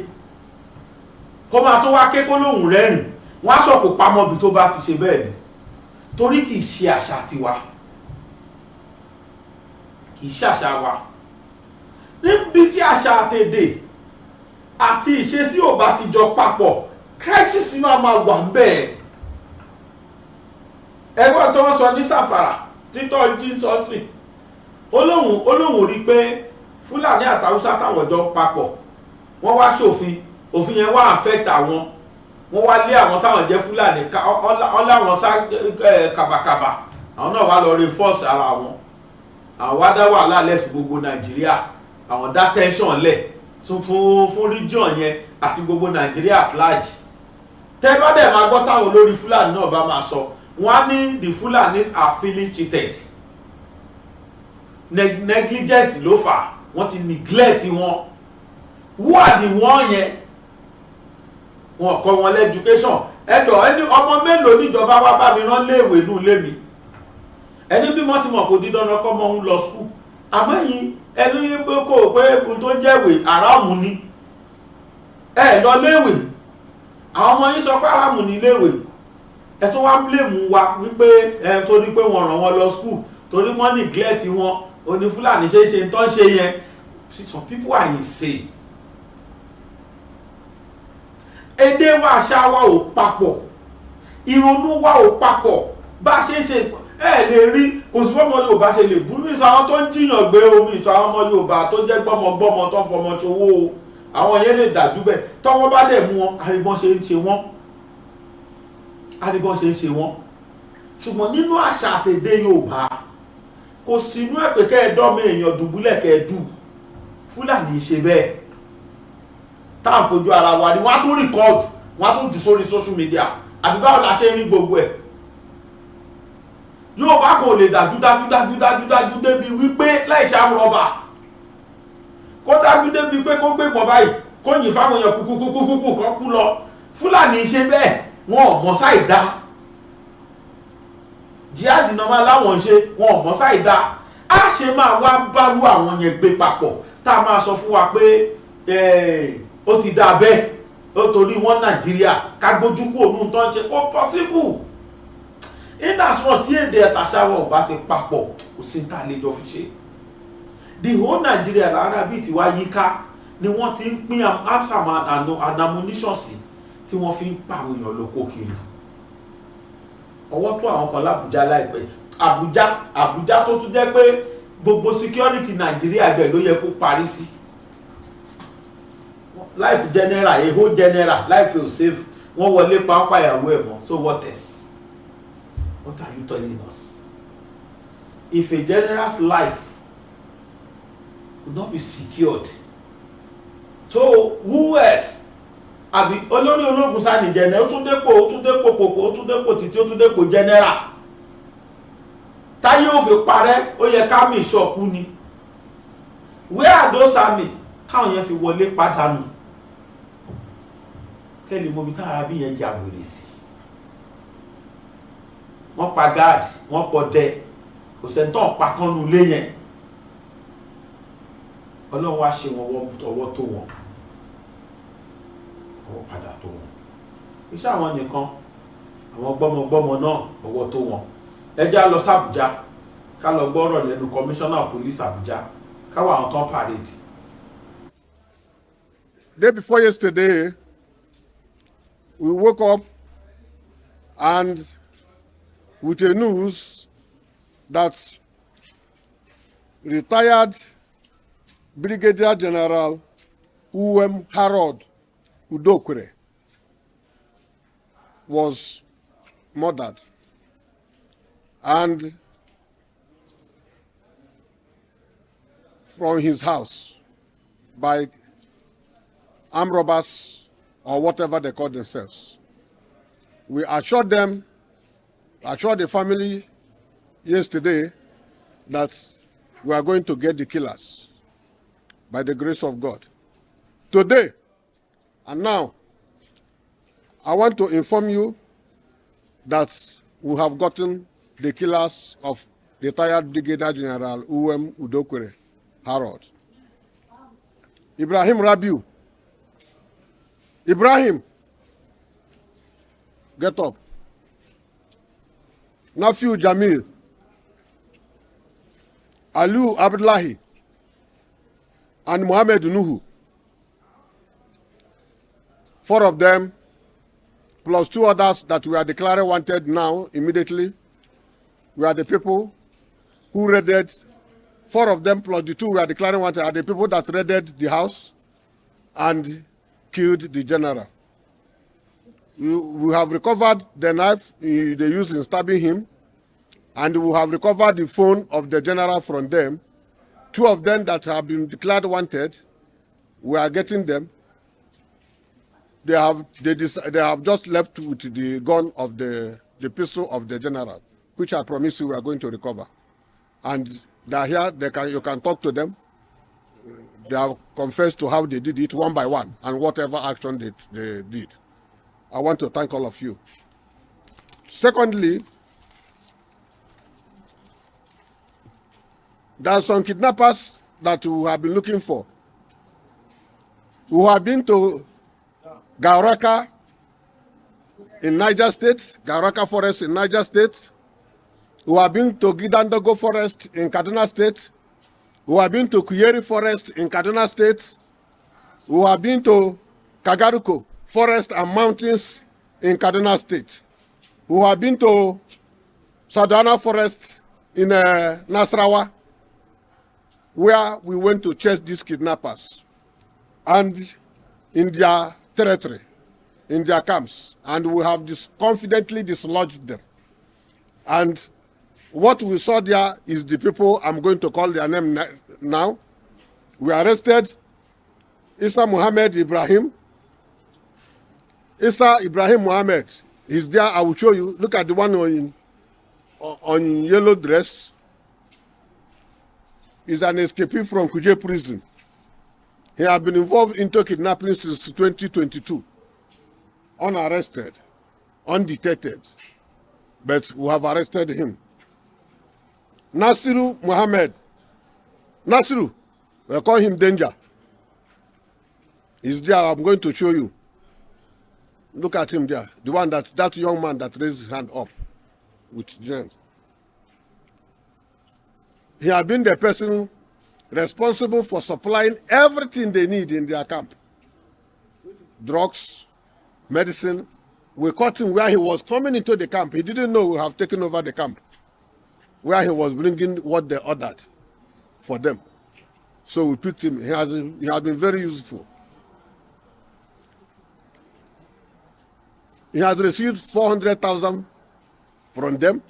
kó máa tó wá ké kó lóhùn rẹ́rìn wọ́n á sọ̀kò pamọ́ bí tó bá ti ṣe bẹ́ẹ̀ ni torí kì í ṣe àṣà tiwa kì í ṣàṣà wa níbi tí àṣà àtẹ̀dè àti ìṣesí ò bá ti jọ papọ̀ crisis máa wà ń bẹ́ẹ̀. ẹgbẹ́ tó wọ́n sọ ní Sàfàrà títọ́ jísọ́sì olóhùn rí pé Fúlàní àtàwùsá táwọn jọ papọ̀ wọ́n wá ṣòfin òfin yẹn wá àfẹ́tà wọn wọ́n wá lé àwọn táwọn jẹ́ Fúlàní ọláwọn sá kàbàkàbà àwọn náà wá lọ reinforce ara wọn àwọn wá dá wàhálà lẹ́sìn gbogbo Nàìjíríà àwọn dá tension lẹ̀ fún region yẹn àti gbogbo Nàìjíríà at large. tẹ́ bá dẹ̀ máa gbọ́ táwọn olórí Fúlàní náà bá máa sọ wọ́n á ní the Fulanis are feeling cheated negligence ló fà wọ́n ti neglect wọn who are the one yẹn wọn kọ́ wọn lẹ́dúkéṣọ̀n ẹjọ́ ẹni ọmọ mélòó níjọba wá bá mi rán léèwé nù lémi ẹni bí wọ́n ti mọ̀ kó dídán kọ́ mọ́ ń lọ skul àmọ́ yìí ẹni yín pé kò pé egun tó jẹ́wé àràmù ni ẹ lọ léèwé àwọn ọmọ yín sọ pé àràmù ní léèwé ẹ tún wá blame wa wípé ẹ torí pé wọ́n rán wọn lọ skul torí wọ́n neglect wọn oní Fúlàní ṣe ń tán ṣe yẹn. Some people are insane. Èdè wa àṣà wa ò papọ̀, ìrònú wa ò papọ̀, bá ṣe ń ṣe ẹ lè rí kò sí fọmọ Yorùbá ṣe lè burú ìsọ àwọn tó ń jiyàn gbé omi ìsọ àwọn ọmọ Yorùbá tó jẹ́ gbọ́mọgbọ́mọ tó ń fọmọ ṣòwò o àwọn yẹn lè dájú bẹ́ẹ̀ tọ́wọ́ bá dẹ̀ mú wọn àríbọn ṣe ń ṣe wọ́n ṣùgbọ́n nínú àṣà àtẹ̀dé Yorùbá kò sí inú ẹ̀ pé kẹ́ ẹ dọ́mọ èèyàn dùbúlẹ̀ kẹ́ ẹ dù. Fúlàní ṣe bẹ́ẹ̀ tá à ń fojú ara wa ni wọ́n á tún rìkọ́ọ̀dù wọ́n á tún jù sórí social media àbí báwo la ṣe ń rí gbogbo ẹ̀. Yorùbá kò lè dájú débi wípé láì ṣàmúrọ̀bà kó dájú débi pé kó gbé mọ́ báyìí kó yìn fáwọn èèyàn kúkúkúkú kan kú lọ. Fúlàní ṣe bẹ́ẹ̀ wọn ò mọ̀ sáì dá jihad náà máa láwọn ṣe wọn ò mọ̀ sáì dá á ṣe máa wá bárú àwọn yẹn gbé papọ̀ tá a máa sọ fún wa pé ó ti dá bẹ́ẹ̀ ó torí wọn Nàìjíríà ká gbójú kú òun tó ń ṣe kó possible inasmuch tí èdè ẹ̀tàṣáwọ̀ ọba ti papọ̀ kò sí ní ta lè jọ fi ṣe. The whole Nigeria lára bíi tiwa yíká ni wọ́n ti ń pín amsam and ammunition sí tí wọ́n fi ń pa àwọn èèyàn lóko kiri. Ọwọ́ tó àwọn kan l'Àbújá láìpẹ́ Àbújá tó tún jẹ́ pé gbogbo security Nàìjíríà bẹ́ẹ̀ ló yẹ kó parí sí. Life general a whole general life ò safe wọ́n wọlé pàápàá ìyàwó ẹ̀ mọ́ so what else? What are you telling us? If a general's life could not be secured, so who else? Àbí olórí ológun sani general ó tún dépò títí ó tún dépò general. Táyé ò fi parẹ́ ó yẹ ká mi ìṣọ̀kú ni. Where are those army? Káwọn yẹn fi wọlé pàdánù. Kẹ́lì mo bí tára bí yẹn jà wèrè sí. Wọ́n pa gáàdì wọ́n pọ̀ dẹ kò sẹ́ńtọ́ pàtọ́nù ilé yẹn. Ọlọ́run wá ṣe wọn ọwọ́ tó wọn ọwọ́ padà tó wọn. Iṣẹ́ àwọn nìkan àwọn gbọ́mọgbọ́mọ náà ọwọ́ tó wọn. Ẹ jẹ́ á lọ sí Àbújá ká lọ gbọ́rọ̀ lẹ́nu commissioner of police Àbújá káwọn àwọn tán parade. Day before yesterday, we woke up and with a news that retired Brigadier General Uwem Harold Udokwere was murdered, and from his house by armed robbers or whatever they call themselves. We assured the family yesterday that we are going to get the killers by the grace of God. Today and now, I want to inform you that we have gotten the killers of retired Brigadier General Uwem Udokwere Harold. Ibrahim Rabiu. Ibrahim, get up. Nafiu Jamil. Aliu Abdullahi. And Mohammed Nuhu. 4 of them, plus 2 others that we are declaring wanted now, immediately. We are the people who raided, 4 of them plus the 2 we are declaring wanted are the people that raided the house and killed the general. We have recovered the knife they used in stabbing him, and we have recovered the phone of the general from them. 2 of them that have been declared wanted, we are getting them. They have just left with the gun of the pistol of the general, which I promise you we are going to recover. And they are here. You can talk to them. They have confessed to how they did it one by one and whatever action they did. I want to thank all of you. Secondly, there are some kidnappers that we have been looking for. We have been to Gauraka in Niger State, Gauraka Forest in Niger State. We have been to Gidandogo Forest in Kaduna State. We have been to Kuyeri Forest in Kaduna State. We have been to Kagaruko Forest and Mountains in Kaduna State. We have been to Sadana Forest in Nasarawa, where we went to chase these kidnappers and in their territory, in their camps, and we have confidently dislodged them. And what we saw there is the people, I'm going to call their name now. We arrested Isa Muhammad Ibrahim. Isa Ibrahim Muhammad is there. I will show you. Look at the one on yellow dress. He's an escapee from Kuje prison. He has been involved into kidnapping since 2022. Unarrested, undetected, but we have arrested him. Nasiru Muhammad. Nasiru, we call him Danger. He's there. I'm going to show you. Look at him there. The one that young man that raised his hand up with James. He has been the person responsible for supplying everything they need in their camp. Drugs, medicine. We caught him where he was coming into the camp. He didn't know we have taken over the camp, where he was bringing what they ordered for them. So we picked him. He has been very useful. He has received 400,000 from them,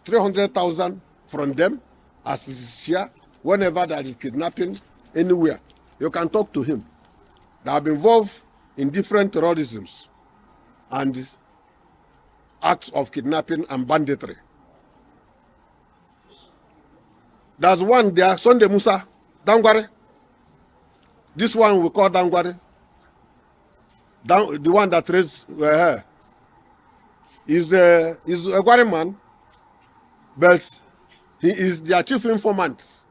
300,000 from them as his share. Whenever there is kidnapping anywhere, you can talk to him. They have been involved in different terrorisms and acts of kidnapping and banditry. There's one there, Sunday Musa, Dangware. This one we call Dangware. The one that raised her. He's a Gware man, but he is their chief informant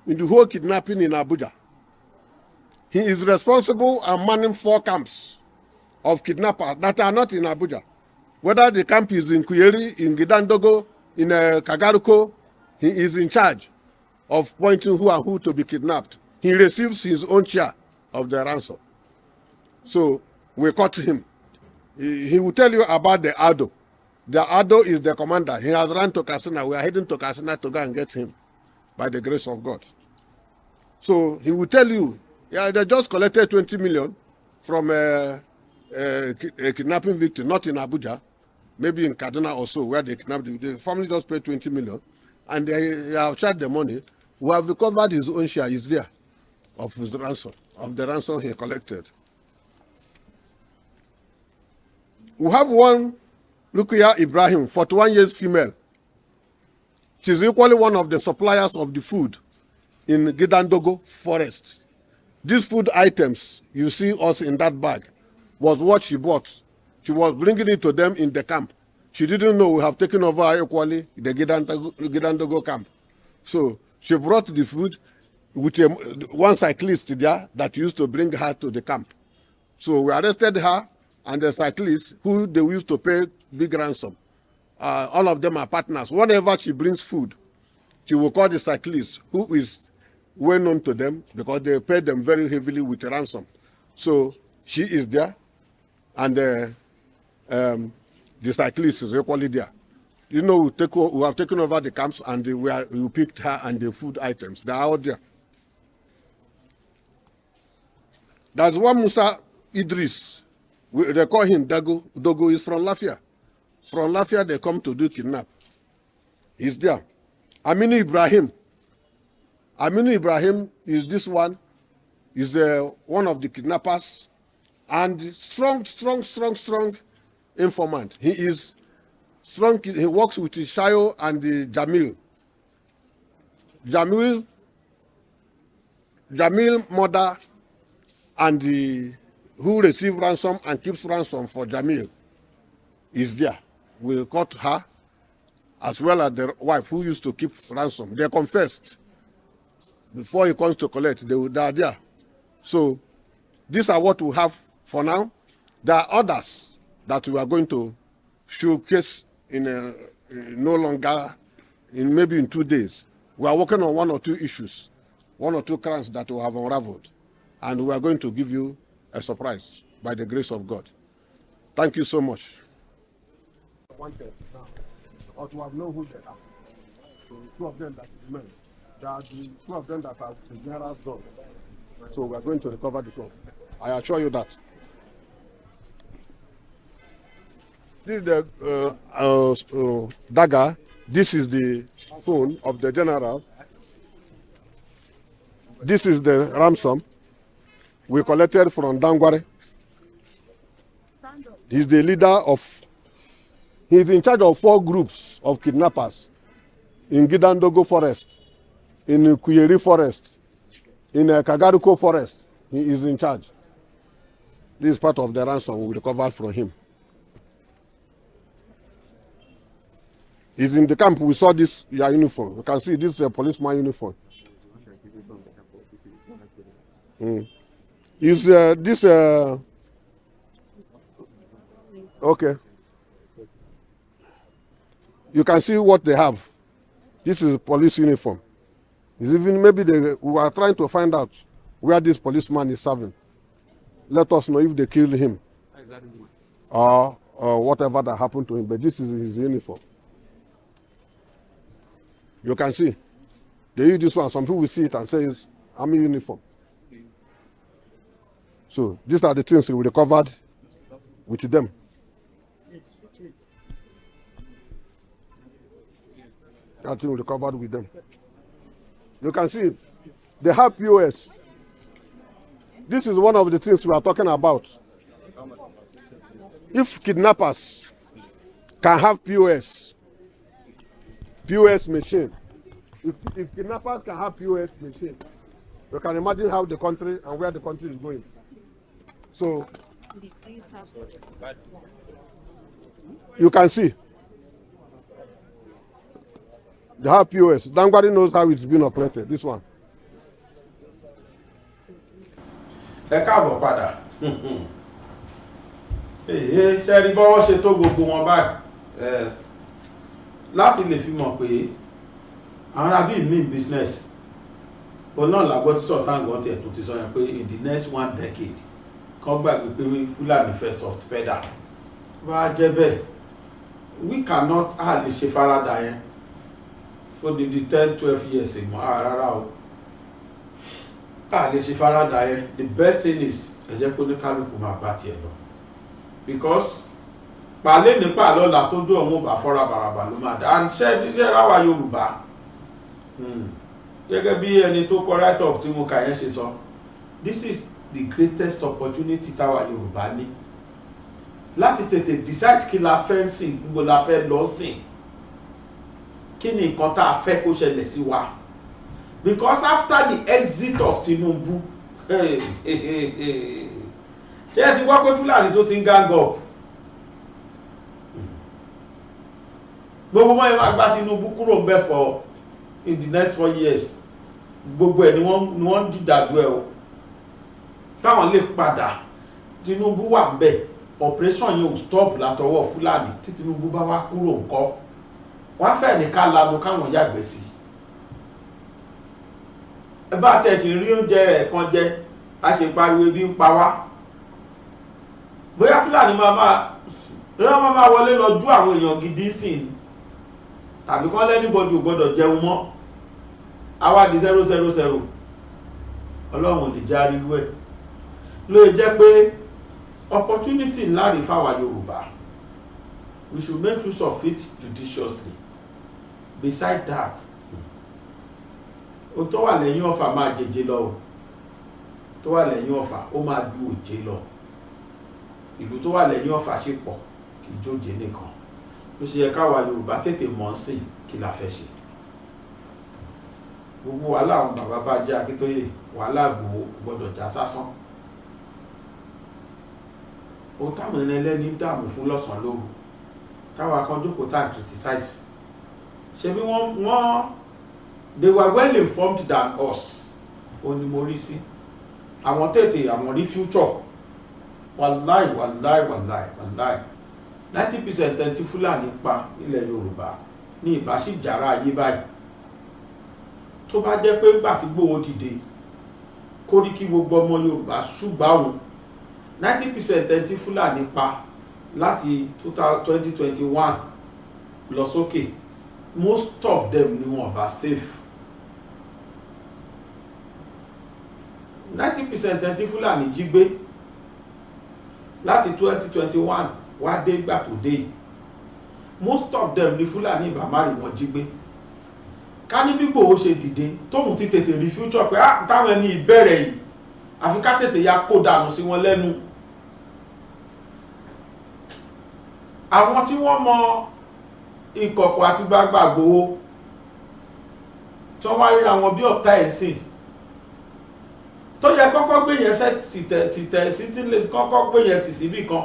in the whole kidnapping in Abuja. He is responsible and manning 4 camps of kidnappers that are not in Abuja. Whether the camp is in Kuyeri, in Gidandogo, in Kagaruko, he is in charge of pointing who and who to be kidnapped. He receives his own share of the ransom. So we caught him. He will tell you about the Ado. The Ado is the commander. He has run to Katsina. We are heading to Katsina to go and get him by the grace of God. So he will tell you, yeah, they just collected 20 million from a kidnapping victim, not in Abuja, maybe in Kaduna or so, where they kidnapped him. The family just paid 20 million, and they have charged the money. We have recovered his own share. Is there of his ransom, of the ransom he collected. We have one, Rukia Ibrahim, 41 years female. She's equally one of the suppliers of the food in Gidandogo Forest. These food items you see us in that bag was what she bought. She was bringing it to them in the camp. She didn't know we have taken over equally the Gidandogo camp. So she brought the food with one cyclist there that used to bring her to the camp. So we arrested her and the cyclist who they used to pay big ransom. All of them are partners. Whenever she brings food, she will call the cyclist, who is well known to them because they pay them very heavily with ransom. So she is there, and the cyclist is equally there. You know, we have taken over the camps, and we picked her and the food items. They are all there. There's one Musa Idris. They call him Dago. Dogo is from Lafia. From Lafia, they come to do kidnap. He's there. Aminu Ibrahim. Aminu Ibrahim is this one. He's one of the kidnappers and strong informant. He is strong. He works with Shayo and Jamil. Jamil mother and who receive ransom and keeps ransom for Jamil is there. We caught her as well as the wife who used to keep ransom. They confessed. Before he comes to collect, they are there. So these are what we have for now. There are others that we are going to showcase in no longer, maybe in 2 days. We are working on 1 or 2 issues one or two crimes that we have unraveled, and we are going to give you a surprise by the grace of God. Thank you so much. Wanted now, because we have known who they are. So 2 of them that remain, there are the 2 of them that are the general's done. So we are going to recover the 2. I assure you that. This is the dagger. This is the phone of the general. This is the ransom we collected from Dangware. He's the leader of, he's in charge of 4 groups of kidnappers in Gidandogo Forest, in Kuyeri Forest, in Kagaruko Forest. He is in charge. This is part of the ransom we recovered from him. He's in the camp. We saw this uniform. You can see this is a policeman uniform. Is this okay? You can see what they have. This is police uniform. It's even maybe we are trying to find out where this policeman is serving. Let us know if they killed him or whatever that happened to him. But this is his uniform. You can see. They use this one. Some people will see it and say it's army uniform. So these are the things we recovered with them. That thing we recovered with them. You can see they have POS. This is one of the things we are talking about. If kidnappers can have POS machine, if kidnappers can have POS machine, you can imagine how the country and where the country is going. So you can see they have POS. Dangwari knows how it's been operated. This one. Ẹ káàbọ̀ padà. Ṣé rí bọ́wọ́ ṣe tó gbogbo wọn báyìí láti lè fi mọ̀ pé àwọn arábí mean business. Òun náà làgbọ́ tí sọ̀tàn gbọ́ tiẹ̀ tó ti sọ yẹn pé in the next 1 decade kan gbàgbé pé Fulani fẹ́ soft pedal. Bá jẹ́ bẹ́ẹ̀, we cannot lè ṣe farada yẹn for the 10-12 years mọ́ rárá o. Lè ṣe farada yẹn. The best thing is ẹ jẹ́ kó ní kálukú máa bá tiẹ̀ lọ. Because pàlẹ́ nípa lọ́la tó jó ọ̀hún bá fọ́ra bàràbà ló máa dá. And ṣé ráwa Yorùbá gẹ́gẹ́ bí ẹni tó kọ right of tí mo kà yẹn ṣe sọ, this is the greatest opportunity táwa Yorùbá ní láti tètè decide kí la fẹ́ sìn, gbogbo la fẹ́ lọ sìn, kí ni nǹkan tá a fẹ́ kó ṣẹlẹ̀ sí wa. Because after the exit of Tinubu, ṣé ẹ ti wá pé Fulani tó ti ń gang up? Gbogbo wọn yẹn máa gba Tinubu kúrò ń bẹ̀ for in the next 4 years. Gbogbo ẹ̀ ni wọ́n ń dìdàdú ẹ̀ o. Káwọn lè padà. Tinubu wà ń bẹ̀. Operation yẹn ò stop látọwọ́ Fulani. Tí Tinubu bá wá kúrò ńkọ́, wọ́n fẹ́ ní ká lanu káwọn yàgbẹ́ sí. Ẹ bá tiẹ̀ ṣe rí oúnjẹ ẹ̀kan jẹ, a ṣe pariwo ebi ń pa wá. Bóyá Fulani máa wọlé lọ dú àwọn èèyàn gidi sí ni, tàbí kán lẹ́nìbọ̀dì ò gbọ́dọ̀ jẹun mọ́. Àwa di 000. Ọlọ́run ò lè já rírú ẹ̀. Ló jẹ́ pé opportunity ńlá rí fáwa Yorùbá. We should make use of it judiciously. Beside that, o tó wà lẹ́yìn ọ̀fà máa jẹjẹ lọ o. Tó wà lẹ́yìn ọ̀fà ó máa du òjé lọ. Ìlú tó wà lẹ́yìn ọ̀fà ṣe pọ̀ kì í jóje nìkan. Ló ṣe yẹ káwa Yorùbá tètè mọ̀ sí kí la fẹ́ ṣe. Gbogbo wàhálà àwọn bàbá bá jẹ́ Akíntóyè, wàhálà Ìgbòho gbọ́dọ̀ já sásán. Ó táwọn ẹlẹ́ni ń dààmú fún lọ́sàn-án lóru. Táwa kan jókòó tá à ń criticize. Ṣebí wọ́n they were well informed than us. Ó ní mo rí sí. Àwọn tètè àwọn rí future. Wàláì 90% ẹni Fulani pa ilẹ̀ Yorùbá ní ìbáṣìjára ayé báyìí. tó bá jẹ́ pé nígbà tí Ìgbòho dìde kó rí kí gbogbo ọmọ Yorùbá ṣùgbọ́n òun 90% ẹni tí Fúlàní pa láti 2021 lọ sókè most of them ni wọn bá safe. 90% ẹni tí Fúlàní jí gbé láti 2021 wá dé ìgbà tó dé most of them ni Fúlàní ìbámárì wọn jí gbé. Ká ní bí Ìgbòho ṣe dìde tóun ti tètè rí future pé táwọn ẹni ìbẹ̀rẹ̀ yìí àfi ká tètè ya kó dànù sí wọn lẹ́nu. Àwọn tí wọ́n mọ ìkọ̀kọ̀ àti gbangba Ìgbòho tí wọ́n wá ríra wọn bí ọ̀tá ẹ̀sìn tó yẹ kọ́kọ́ gbé yẹn sítìlẹ̀ kọ́kọ́ gbé yẹn tì síbì kan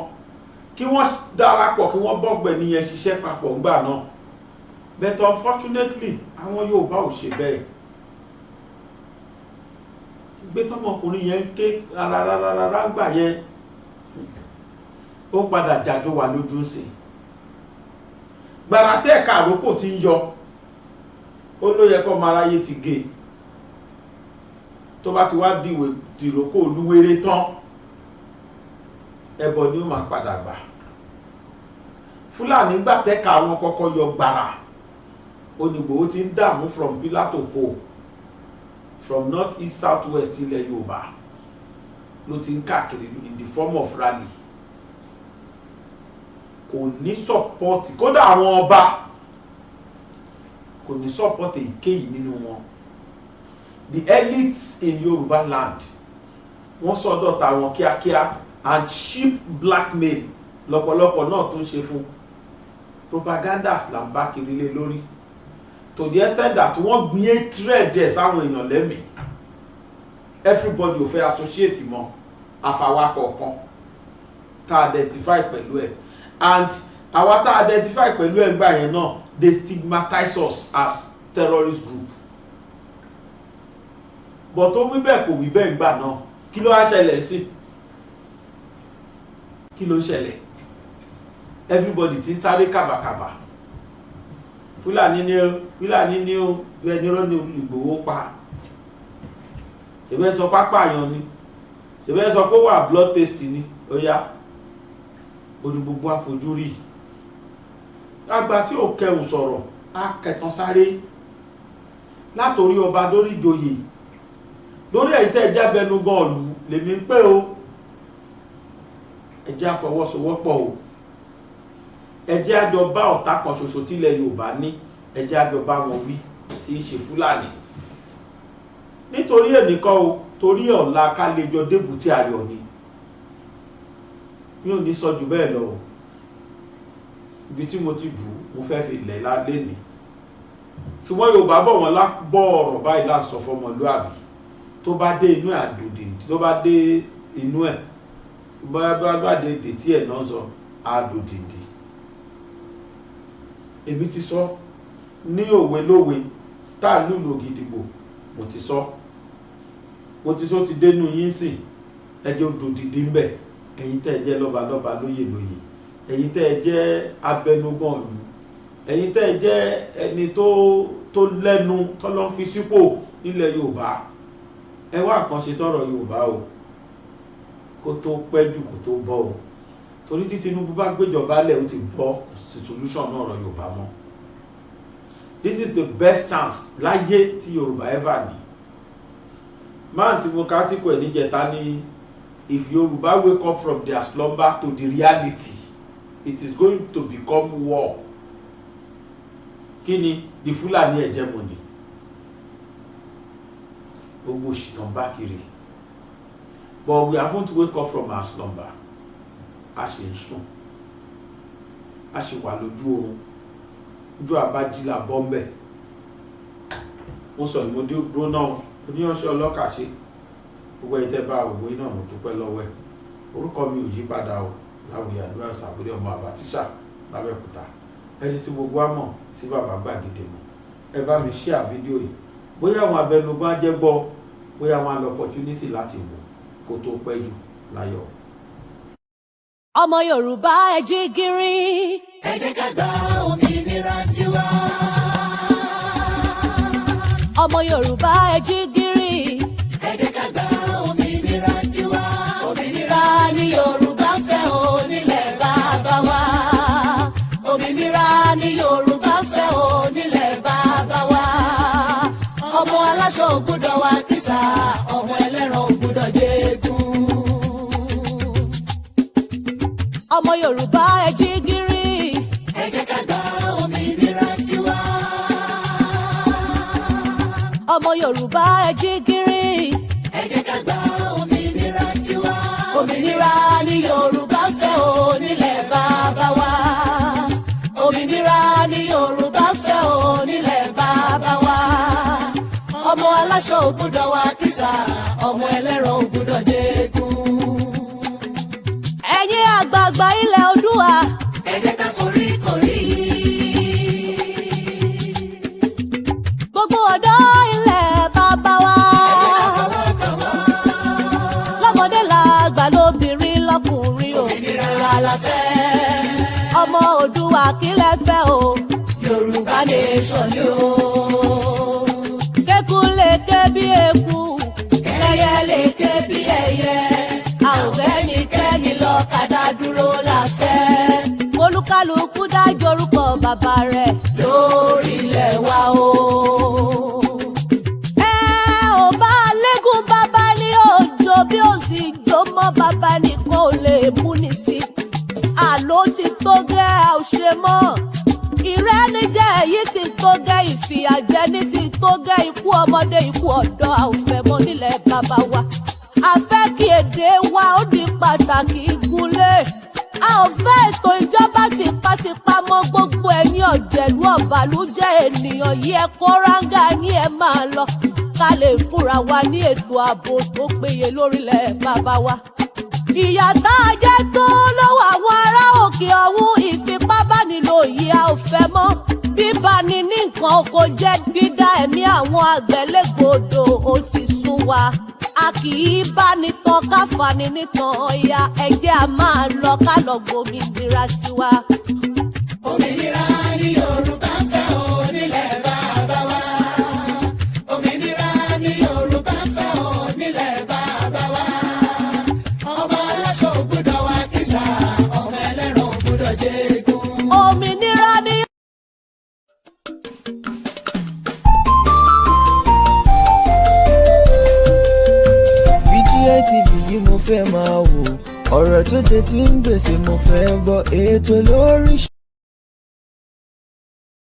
kí wọ́n darapọ̀ kí wọ́n bọ́gbẹ̀ nìyẹn ṣiṣẹ́ papọ̀ ńgbà náà. But unfortunately àwọn Yorùbá ò ṣe bẹ́ẹ̀. Gbé tọmọkùnrin yẹn ké rárá gbà yẹn ó padà jàjọ wà lójú sí. Gbàrà tí ẹ̀ka àrókò ti ń yọ ó ló yẹ kó ọmọ aráyé ti gé tó bá ti wá dìrókò olúwéré tán ẹbọ ni ó máa padà gbà. Fúlàní gbà tẹ́ka àwọn kọ́kọ́ yọ gbàrà Onígbòho ti ń dààmú from pillar to pole from north east south west ilẹ̀ Yorùbá ló ti ń káàkiri in the form of rally. Kò ní support kódà àwọn ọba kò ní support èyíkéyìí nínú wọn. The elites in Yorùbá land wọ́n sọ́dọ̀ tàwọn kíákíá and cheap blackmail lọ́pọ̀lọpọ̀ náà tó ń ṣe fún propagandas là ń bá kiri lé lórí to the extent that wọ́n gbin hatred ẹ̀ sáwọn èèyàn lẹ́mìí. Everybody ò fẹ́ associate mọ́ àfàwà kọ̀ọ̀kan tá identify pẹ̀lú ẹ̀ and àwa tá identify pẹ̀lú ẹ̀ gbà yẹn náà they stigmatize us as terrorist group. But ó wí bẹ́ẹ̀ kò wí bẹ́ẹ̀ gbà náà kí ló wá ṣẹlẹ̀ sí? Kí ló ń ṣẹlẹ̀? Everybody ti ń sáré kàbàkàbà. Fúlàní ni ó bí ẹni rọ́ ní Ìgbòho pa. Ṣèbẹ́ sọ pápá àyàn ni ṣèbẹ́ sọ pé wà blood test ni ó yá orí gbogbo àfojúrí. Àgbà tí ò kẹrù sọ̀rọ̀ á kẹtàn sáré látòrí ọba lórí ìjòyè lórí ẹ̀yìn tẹ́ ẹjẹ́ abẹnú bọ́ọ̀lù lèmi ń pé o ẹjẹ́ àfọwọ́sowọ́pọ̀ o ẹjẹ́ àjọ bá ọ̀tá kan ṣoṣo tílẹ̀ Yorùbá ní ẹjẹ́ àjọ bá wọn wí tí í ṣe Fúlàní nítorí ẹnìkan o torí ọ̀la ká lè jọ débùtì ayọ̀ ni mi ò ní sọ jù bẹ́ẹ̀ lọ ibi tí mo ti bù mo fẹ́ fi lẹ̀ lálẹ́ ni ṣùgbọ́n Yorùbá bọ̀ wọ́n lábọ̀ ọ̀rọ̀ báyìí láṣọ fọmọlúàbí tó bá dé inú ẹ̀ àdòdì tó bá dé inú ẹ̀ bá dé dètí ẹ̀ náà sọ àdòdìdì. Èmi ti sọ ní òwe lówe tá a lùlù Ògìdìgbò mo ti sọ ti dénú yín sìn ẹjẹ́ òdòdìdì ń bẹ̀ ẹ̀yin tẹ́ ẹ jẹ́ lọ́balọ́ba lóyè ẹ̀yin tẹ́ ẹ jẹ́ abẹnugan ìlú ẹ̀yin tẹ́ ẹ jẹ́ ẹni tó lẹ́nu tọ́lọ́ fi sípò nílẹ̀ Yorùbá ẹ wá kan ṣe sọ̀rọ̀ Yorùbá o kó tó pẹ́ jù kó tó bọ́ o torí tí Tinubu bá gbéjọba lẹ̀ ó ti bọ́ solution náà ọ̀rọ̀ Yorùbá mọ́. This is the best chance láyé tí Yorùbá ever ní. Man tí mo ká tí kò ẹ̀ níjẹta ní if Yorùbá wake up from their slumber to the reality it is going to become war. Kí ni the Fulani hegemony gbogbo ṣìtàn bá kiri but we haven't wake up from our slumber. A ṣe ń sùn a ṣe wà lójú oorun ojú àbájílà bọ́m̀bẹ̀ mo sọ ìmọ̀dé dúró náà oníyanṣẹ́ ọlọ́kà ṣe gbogbo ìtẹ́ bá ògbó iná mo dúpẹ́ lọ́wọ́ ẹ̀ orúkọ mi ò yí padà o Láwùyí Àdúrà Sàbúrì ọmọ Àbàtíṣà l'Abẹ́òkúta ẹni tí gbogbo á mọ̀ sí bàbá Gbàgede mọ̀ ẹ bá mi share fídíò yìí bóyá àwọn abẹnugan jẹ́ gbọ́ bóyá wọn á lọ opportunity láti wò kó tó pẹ́ jù láyọ̀. Ọmọ Yorùbá ẹ jí gìrì. Ẹ jẹ́ ká gba òmìnira tiwa. ọmọ Yorùbá ẹ jí gìrì. Ẹ jẹ́ ká gba òmìnira tiwa. Òmìnira ni Yorùbá fẹ́ o nílẹ̀ bàbá wa. Òmìnira ni Yorùbá fẹ́ o nílẹ̀ bàbá wa. Ọmọ aláṣọ ò gbọ́dọ̀ wá kísà, ọmọ ẹlẹ́ran ò gbọ́dọ̀ jẹ́gun. ọmọ Yorùbá ẹ jí gìrì. Ẹ jẹ́ ká gba òmìnira tiwa. ọmọ Yorùbá ẹ jí gìrì. Ẹ jẹ́ ká gba òmìnira tiwa. Òmìnira ni Yorùbá fẹ́ o nílẹ̀ bàbá wa. Òmìnira ni Yorùbá fẹ́ o nílẹ̀ bàbá wa. Ọmọ aláṣọ ò gbọ́dọ̀ wá kísà, ọmọ ẹlẹ́ran ò gbọ́dọ̀ jẹ́gun. ẹ̀yin àgbààgbà ilẹ̀ Oòduà. Ẹ jẹ́ ká forí korí. gbogbo ọ̀dọ́ ilẹ̀ bàbá wa. lọ́mọdé làgbà lóbìnrin lọ́kùnrin Òmìnira la fẹ́. ọmọ Oòduà kí lẹ fẹ́ o. Yorùbá nation ni o. kéku lè ké bí eku. Ẹyẹ lè ké bí ẹyẹ. A ò fẹ́nikẹ́ni lọ kàdá dúró la fẹ́. olúkálùkù dájọ́ orúkọ bàbá rẹ̀. Lórí ilẹ̀ wa o. ẹ ò bá lẹ́gùn bàbá ní òjò bí ó sì jó mọ́ bàbá nìkan ò lè mú ní sí. àló ti tó gẹ́ ẹ ò ṣe mọ́. ìrẹ́nijẹ́ èyí ti tó gẹ́ ìfìyàjẹni ti tó gẹ́ ikú ọmọdé ikú ọ̀dọ́ a ò fẹ́ mọ́ nílẹ̀ bàbá wa. a fẹ́ kí èdè wa ó di pàtàkì ìgúnlé. a ò fẹ́ ètò ìjọba tipátipá mọ́ gbogbo ẹ̀yin ọ̀jẹ̀lú ọ̀bàlújẹ́ ènìyàn yìí ẹ kó ráńgà yín ẹ máa lọ ká lè fúnra wa ní ètò ààbò tó péye lórílẹ̀ bàbá wa. ìyà tá a jẹ tó lọ́wọ́ àwọn ará òkè ọ̀hún ìfipábánilò yìí a ò fẹ́ mọ́. bíbani ní nǹkan oko jẹ́ dídá ẹ̀mí àwọn àgbẹ̀ légbodò ó ti sún wa. a kì í bá ní tán ká fani nítàn ọ̀ya ẹ̀jẹ̀ a máa lọ ká lọ gbòmìnira tiwa. Òmìnira ni Yorùbá fẹ́ o nílẹ̀ bàbá wa. Òmìnira ni Yorùbá fẹ́ o nílẹ̀ bàbá wa. Ọmọ aláṣọ ò gbọ́dọ̀ wá kísà, ọmọ ẹlẹ́ran ò gbọ́dọ̀ jẹ́gun. òmìnira ni. BGI TV yìí mo fẹ́ máa wò ọ̀rọ̀ tó jẹ ti ń gbèsè mo fẹ́ gbọ́ ètò lórí.